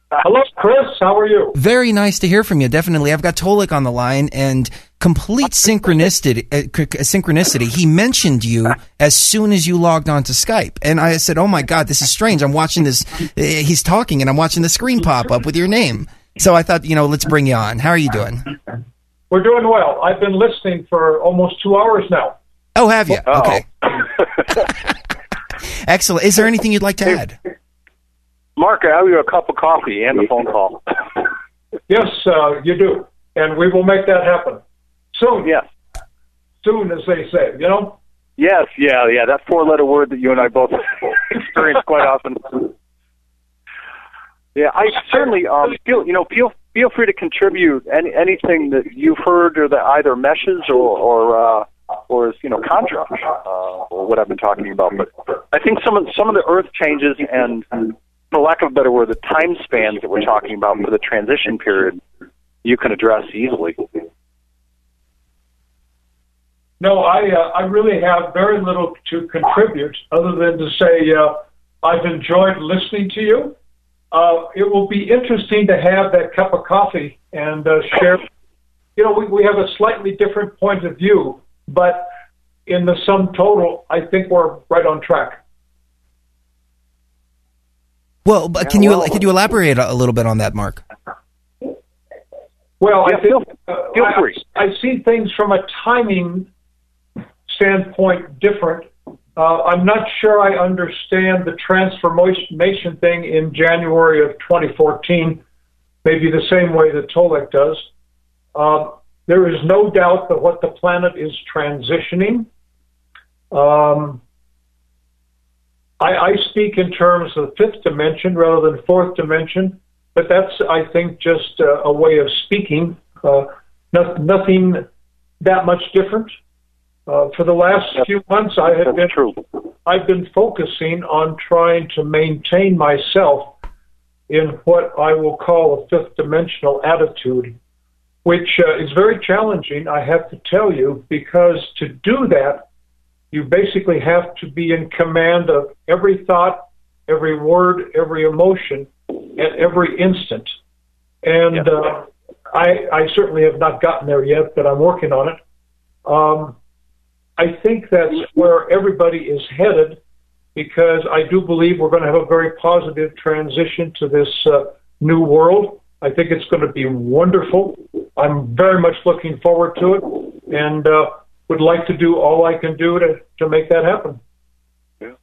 Hello, Chris. How are you? Very nice to hear from you. Definitely. I've got Tolec on the line, and complete synchronicity. He mentioned you as soon as you logged on to Skype. And I said, oh, my God, this is strange. I'm watching this. He's talking, and I'm watching the screen pop up with your name. So I thought, let's bring you on. How are you doing? We're doing well. I've been listening for almost 2 hours now. Oh, have you? Okay. Excellent. Is there anything you'd like to add? Mark, I owe you a cup of coffee and a phone call. Yes, you do. And we will make that happen. Soon. Yes. Soon, as they say, Yes, yeah. That 4-letter word that you and I both experience quite often. Yeah, I certainly feel free to contribute anything that you've heard or that either meshes or is contra or what I've been talking about. But I think some of the Earth changes and, for lack of a better word, the time spans that we're talking about for the transition period, you can address easily. No, I really have very little to contribute other than to say I've enjoyed listening to you. It will be interesting to have that cup of coffee and share. We have a slightly different point of view, but in the sum total, I think we're right on track. Well, but can you elaborate a little bit on that, Mark? Well, yeah, feel free. I see things from a timing standpoint different. I'm not sure I understand the transformation thing in January of 2014, maybe the same way that Tolec does. There is no doubt that what the planet is transitioning. I speak in terms of fifth dimension rather than fourth dimension, but that's, I think, just a way of speaking. Nothing that much different. For the last few months, I've been focusing on trying to maintain myself in what I will call a fifth dimensional attitude, which is very challenging, I have to tell you, because to do that, you basically have to be in command of every thought, every word, every emotion, at every instant. And I certainly have not gotten there yet, but I'm working on it. I think that's where everybody is headed, because I do believe we're going to have a very positive transition to this new world. I think it's going to be wonderful. I'm very much looking forward to it, and would like to do all I can do to make that happen. Yeah.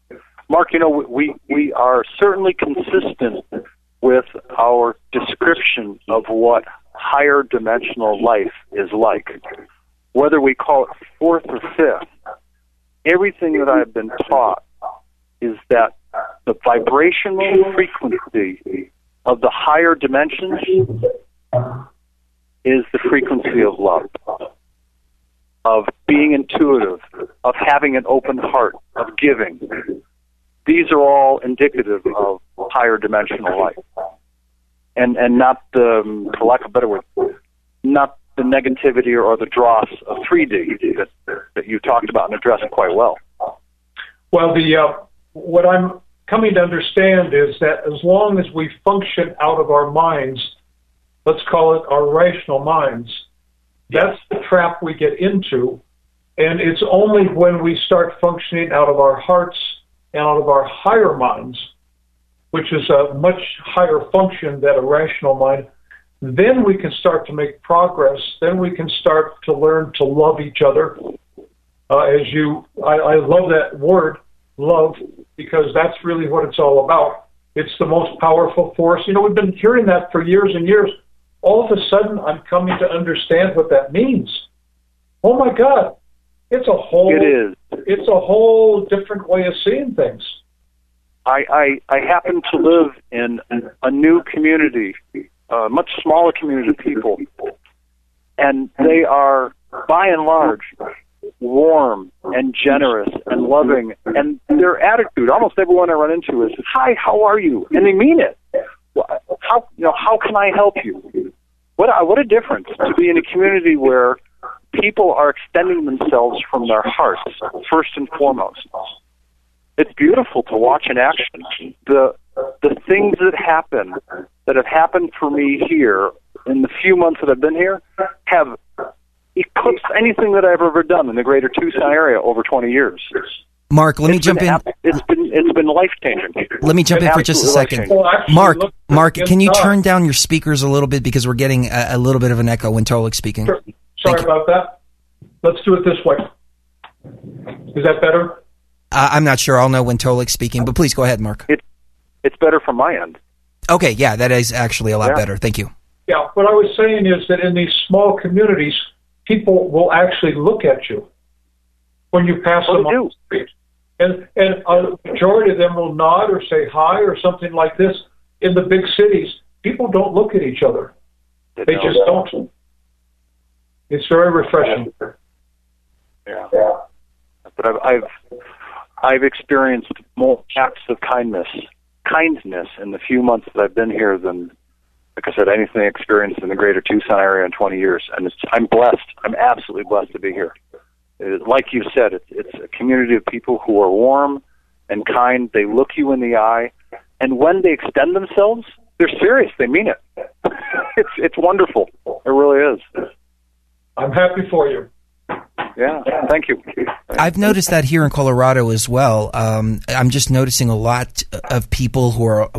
Mark, we are certainly consistent with our description of what higher dimensional life is like. Whether we call it fourth or fifth, everything that I've been taught is that the vibrational frequency of the higher dimensions is the frequency of love, of being intuitive, of having an open heart, of giving. These are all indicative of higher dimensional life. and not the, for lack of a better word, not the negativity or the dross of 3D that you talked about and addressed quite well. Well, what I'm coming to understand is that as long as we function out of our minds, let's call it our rational minds, that's the trap we get into. And it's only when we start functioning out of our hearts and out of our higher minds, which is a much higher function than a rational mind, then we can start to make progress. Then we can start to learn to love each other. I love that word, love, because that's really what it's all about. It's the most powerful force. You know, we've been hearing that for years and years. All of a sudden, I'm coming to understand what that means. Oh my God, it's a whole different way of seeing things. I happen to live in a new community, a much smaller community of people, and they are, by and large, warm and generous and loving, and their attitude, almost everyone I run into is, "Hi, how are you?" And they mean it. How can I help you? What a difference to be in a community where people are extending themselves from their hearts, first and foremost. It's beautiful to watch in action. The things that have happened for me here in the few months that I've been here have eclipsed anything that I've ever done in the greater Tucson area over 20 years. Mark, let me jump in. It's been life-changing. Let me jump in for just a second. Mark, can you turn down your speakers a little bit because we're getting a little bit of an echo when Tolec's speaking? Sure. Sorry about that. Let's do it this way. Is that better? I'm not sure. I'll know when Tolec's speaking, but please go ahead, Mark. It's better from my end. Okay, yeah, that is actually a lot better. Thank you. Yeah, what I was saying is that in these small communities, people will actually look at you when you pass them on the street. And a majority of them will nod or say hi or something like this. In the big cities, people don't look at each other. They just don't. It's very refreshing. Yeah. But I've experienced more acts of kindness in the few months that I've been here than, like I said, anything experienced in the greater Tucson area in 20 years. And I'm blessed. I'm absolutely blessed to be here. Like you said, it's a community of people who are warm and kind. They look you in the eye. And when they extend themselves, they're serious. They mean it. It's wonderful. It really is. I'm happy for you. Yeah, thank you. I've noticed that here in Colorado as well. I'm just noticing a lot of people who are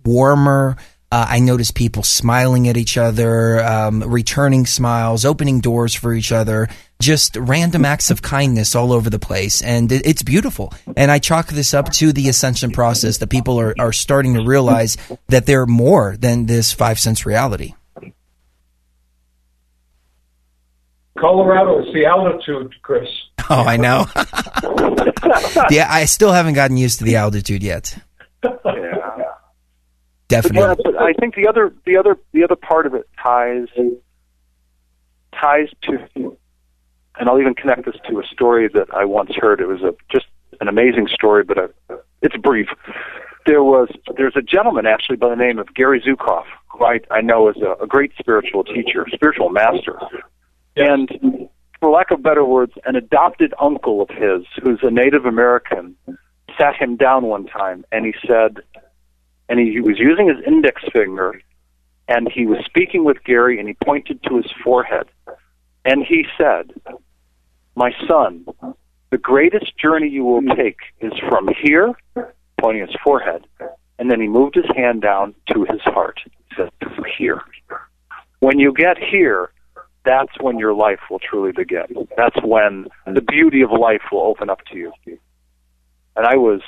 warmer. I notice people smiling at each other, returning smiles, opening doors for each other, just random acts of kindness all over the place. And it's beautiful. And I chalk this up to the Ascension process, that people are starting to realize that they're more than this 5 sense reality. Colorado is the altitude, Chris. Oh, I know. Yeah, I still haven't gotten used to the altitude yet. Yeah. Definitely. But I think the other part of it ties to, and I'll even connect this to a story that I once heard. It was just an amazing story, but it's brief. There's a gentleman actually by the name of Gary Zukav, who I know is a great spiritual teacher, spiritual master. Yes. And for lack of better words, an adopted uncle of his, who's a Native American, sat him down one time and he said, and he was using his index finger, and he was speaking with Gary, and he pointed to his forehead. And he said, "My son, the greatest journey you will take is from here," pointing his forehead, and then he moved his hand down to his heart. He said, "To here. When you get here, that's when your life will truly begin. That's when the beauty of life will open up to you." And I was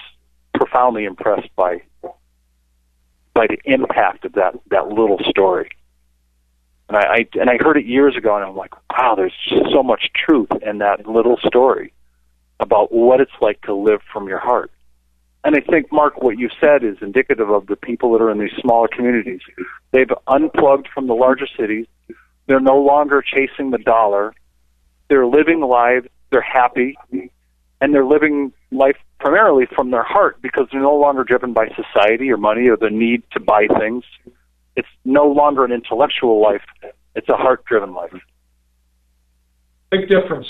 profoundly impressed by the impact of that little story. And I heard it years ago, and I'm like, wow, there's just so much truth in that little story about what it's like to live from your heart. And I think, Mark, what you said is indicative of the people that are in these smaller communities. They've unplugged from the larger cities. They're no longer chasing the dollar. They're living lives. They're happy. And they're living life primarily from their heart because they're no longer driven by society or money or the need to buy things. It's no longer an intellectual life. It's a heart-driven life. Big difference.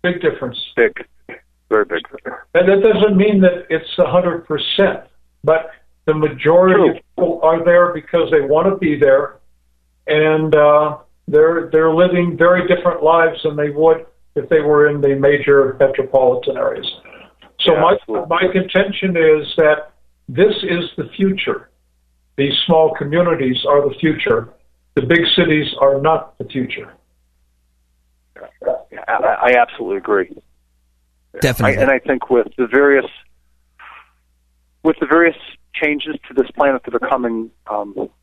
Big difference. Big. Very big. And that doesn't mean that it's 100%, but the majority of people are there because they want to be there, and they're living very different lives than they would if they were in the major metropolitan areas. So my contention is that this is the future. These small communities are the future. The big cities are not the future. I absolutely agree. Definitely. And I think with the various changes to this planet that are coming,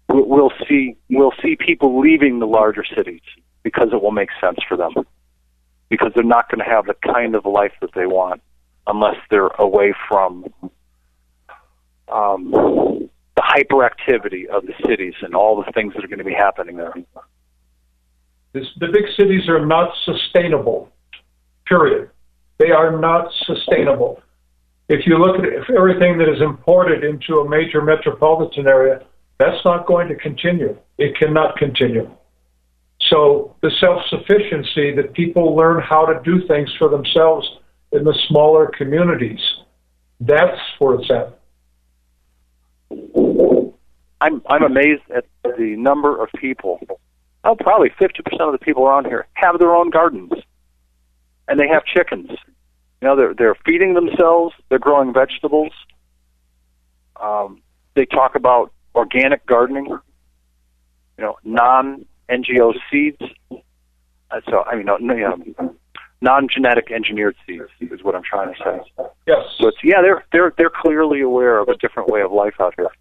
we'll see people leaving the larger cities because it will make sense for them, because they're not going to have the kind of life that they want unless they're away from the hyperactivity of the cities and all the things that are going to be happening there. The big cities are not sustainable, period. They are not sustainable. If you look at everything that is imported into a major metropolitan area, that's not going to continue. It cannot continue. So the self-sufficiency that people learn how to do things for themselves in the smaller communities, that's where it's at. I'm amazed at the number of people. Oh, probably 50% of the people around here have their own gardens, and they have chickens. You know, they're feeding themselves. They're growing vegetables. They talk about organic gardening. You know, non-NGO seeds. Non-genetic engineered seeds is what I'm trying to say. Yes. So it's, they're clearly aware of a different way of life out here.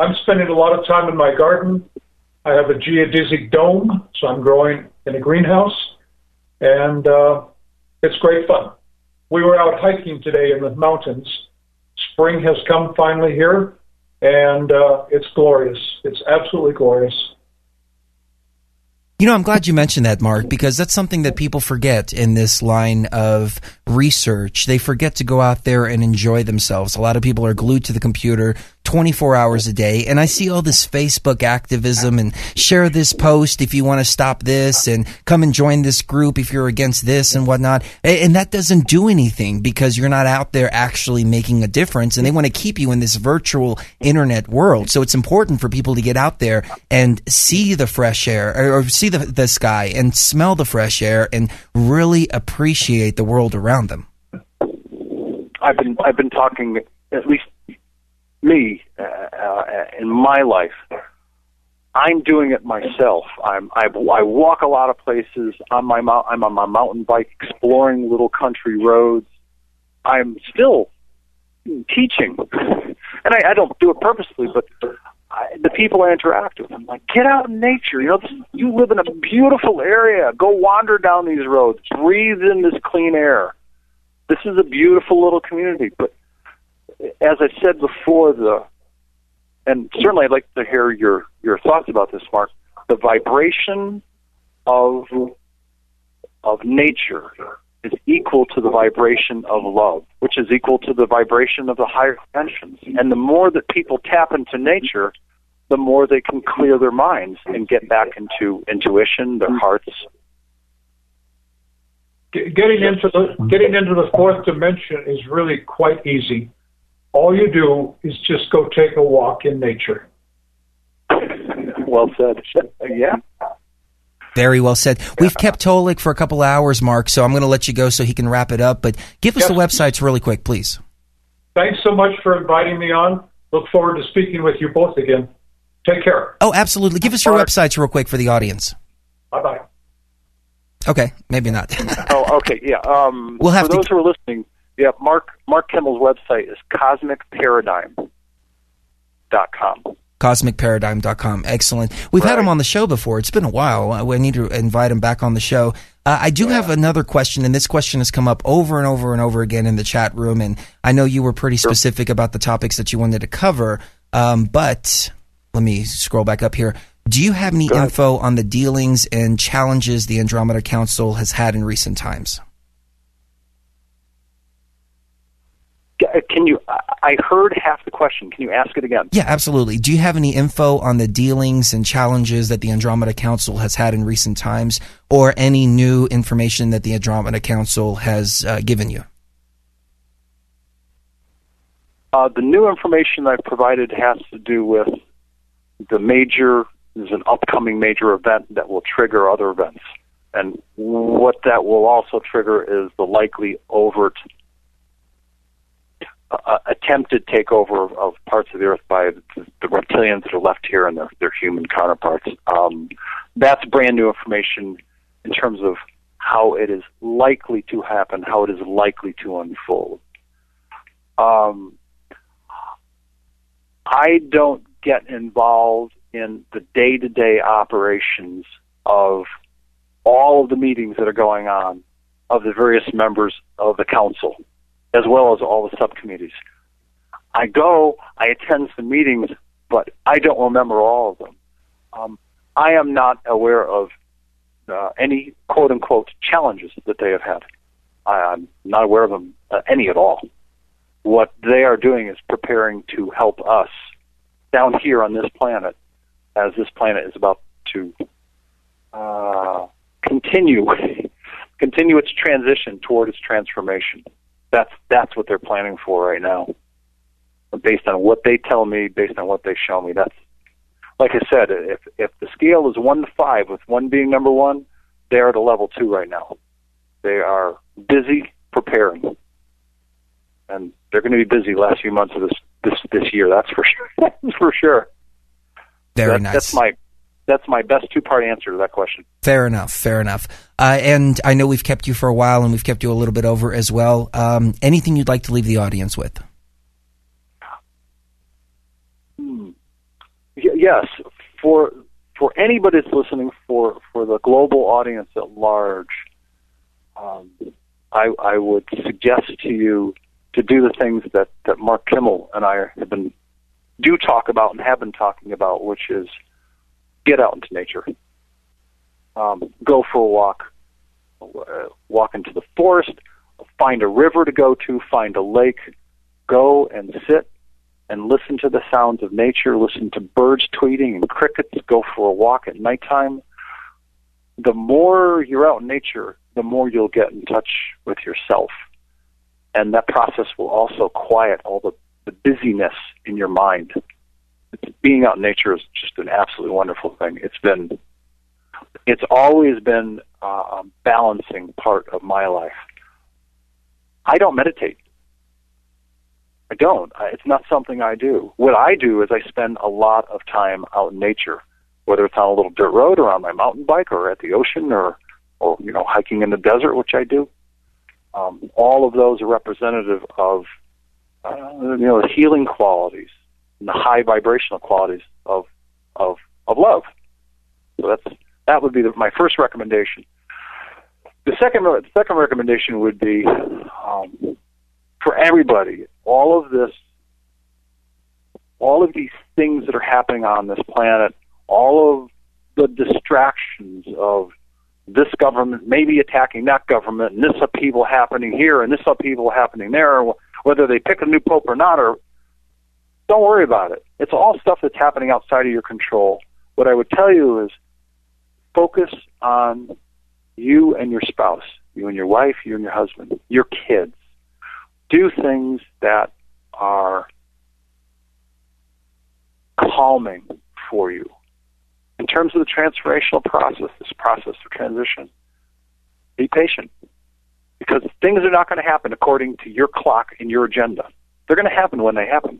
I'm spending a lot of time in my garden. I have a geodesic dome, so I'm growing in a greenhouse, and it's great fun. We were out hiking today in the mountains. Spring has come finally here, and it's glorious. It's absolutely glorious. You know, I'm glad you mentioned that, Mark, because that's something that people forget in this line of research. They forget to go out there and enjoy themselves. A lot of people are glued to the computer 24 hours a day, and I see all this Facebook activism and share this post if you want to stop this and come and join this group if you're against this and whatnot. And that doesn't do anything because you're not out there actually making a difference, and they want to keep you in this virtual internet world. So it's important for people to get out there and see the fresh air or see the sky and smell the fresh air and really appreciate the world around them. I've been talking, at least me, in my life. I'm doing it myself. I walk a lot of places. I'm on my mountain bike, exploring little country roads. I'm still teaching, and I don't do it purposely, but the people I interact with, I'm like, get out in nature. You know, you live in a beautiful area. Go wander down these roads. Breathe in this clean air. This is a beautiful little community. But as I said before, and certainly I'd like to hear your thoughts about this, Mark, the vibration of nature is equal to the vibration of love, which is equal to the vibration of the higher dimensions. And the more that people tap into nature, the more they can clear their minds and get back into intuition, their hearts. Getting into the fourth dimension is really quite easy. All you do is just go take a walk in nature. Well said. Yeah. Very well said. We've kept Tolec for a couple hours, Mark, so I'm going to let you go so he can wrap it up. But give us the websites really quick, please. Thanks so much for inviting me on. Look forward to speaking with you both again. Take care. Oh, absolutely. Give us your websites real quick for the audience. Bye-bye. Okay, maybe not. Oh, okay, yeah. We'll have for those who are listening, yeah, Mark Kimmel's website is cosmicparadigm.com. CosmicParadigm.com. Excellent. We've had him on the show before. It's been a while. We need to invite him back on the show. I do have another question, and this question has come up over and over and over again in the chat room, and I know you were pretty specific about the topics that you wanted to cover, but let me scroll back up here. Do you have any info on the dealings and challenges the Andromeda Council has had in recent times? Can you? I heard half the question. Can you ask it again? Yeah, absolutely. Do you have any info on the dealings and challenges that the Andromeda Council has had in recent times, or any new information that the Andromeda Council has given you? The new information I've provided has to do with there's an upcoming major event that will trigger other events. And what that will also trigger is the likely overt attempted takeover of parts of the Earth by the reptilians that are left here and their human counterparts. That's brand new information in terms of how it is likely to happen, how it is likely to unfold. I don't get involved in the day-to-day operations of all of the meetings that are going on of the various members of the council, as well as all the subcommittees. I attend some meetings, but I don't remember all of them. I am not aware of any quote-unquote challenges that they have had. I'm not aware of them, any at all. What they are doing is preparing to help us down here on this planet, as this planet is about to continue its transition toward its transformation. That's what they're planning for right now. Based on what they tell me, based on what they show me, that's, like I said, if the scale is 1 to 5, with 1 being number 1, they're at a level 2 right now. They are busy preparing, and they're going to be busy the last few months of this year. That's for sure. That's for sure. Very nice. That's my best 2-part answer to that question. Fair enough. And I know we've kept you for a while, and we've kept you a little bit over as well. Anything you'd like to leave the audience with? Yes. For anybody that's listening, for the global audience at large, I would suggest to you to do the things that Mark Kimmel and I do talk about and have been talking about, which is get out into nature. Go for a walk into the forest, find a river to go to, find a lake, go and sit and listen to the sounds of nature, listen to birds tweeting and crickets, go for a walk at nighttime. The more you're out in nature, the more you'll get in touch with yourself. And that process will also quiet all the busyness in your mind. Being out in nature is just an absolutely wonderful thing. It's always been a balancing part of my life. I don't meditate. I don't. It's not something I do. What I do is I spend a lot of time out in nature, whether it's on a little dirt road or on my mountain bike or at the ocean or hiking in the desert, which I do. All of those are representative of the healing qualities and the high vibrational qualities of love. So that would be my first recommendation. The second recommendation would be for everybody. All of these things that are happening on this planet, all of the distractions of this government maybe attacking that government, and this upheaval happening here, and this upheaval happening there, whether they pick a new pope or not, or don't worry about it. It's all stuff that's happening outside of your control. What I would tell you is focus on you and your spouse, you and your wife, you and your husband, your kids. Do things that are calming for you. In terms of the transformational process, this process of transition, be patient. Because things are not going to happen according to your clock and your agenda. They're going to happen when they happen.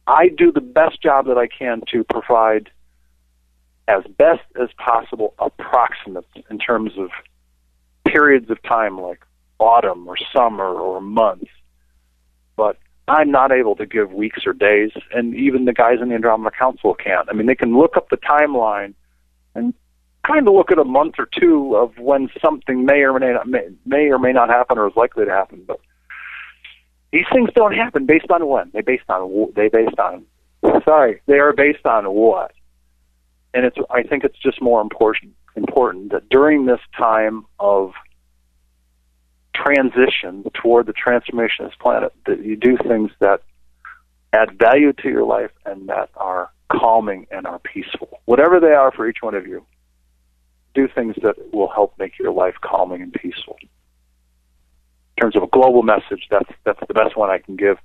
I do the best job that I can to provide as best as possible approximates in terms of periods of time like autumn or summer or months. But I'm not able to give weeks or days, and even the guys in the Andromeda Council can't. I mean, they can look up the timeline and kind of look at a month or two of when something may or may not happen or is likely to happen. But these things don't happen based on when. They are based on what? And I think it's just more important that during this time of transition toward the transformation of this planet, that you do things that add value to your life and that are calming and are peaceful. Whatever they are for each one of you, do things that will help make your life calming and peaceful. In terms of a global message, that's the best one I can give.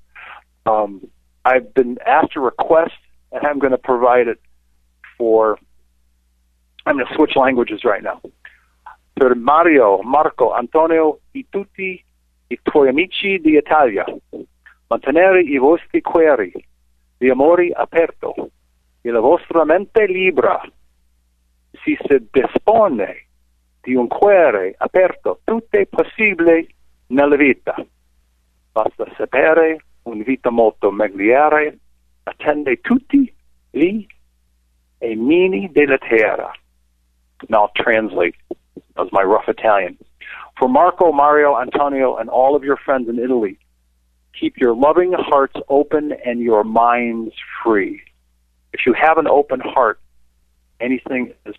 I've been asked a request, and I'm going to provide it I'm going to switch languages right now. Per Mario, Marco, Antonio, e tutti I tuoi amici di Italia, mantenere I vostri cuori di amore aperto e la vostra mente libera. Si dispone di un cuore aperto, tutto è possibile nella vita. Basta sapere una vita molto meglio, attende tutti gli emini della terra. Now I'll translate. That was my rough Italian. For Marco, Mario, Antonio, and all of your friends in Italy, keep your loving hearts open and your minds free. If you have an open heart, anything is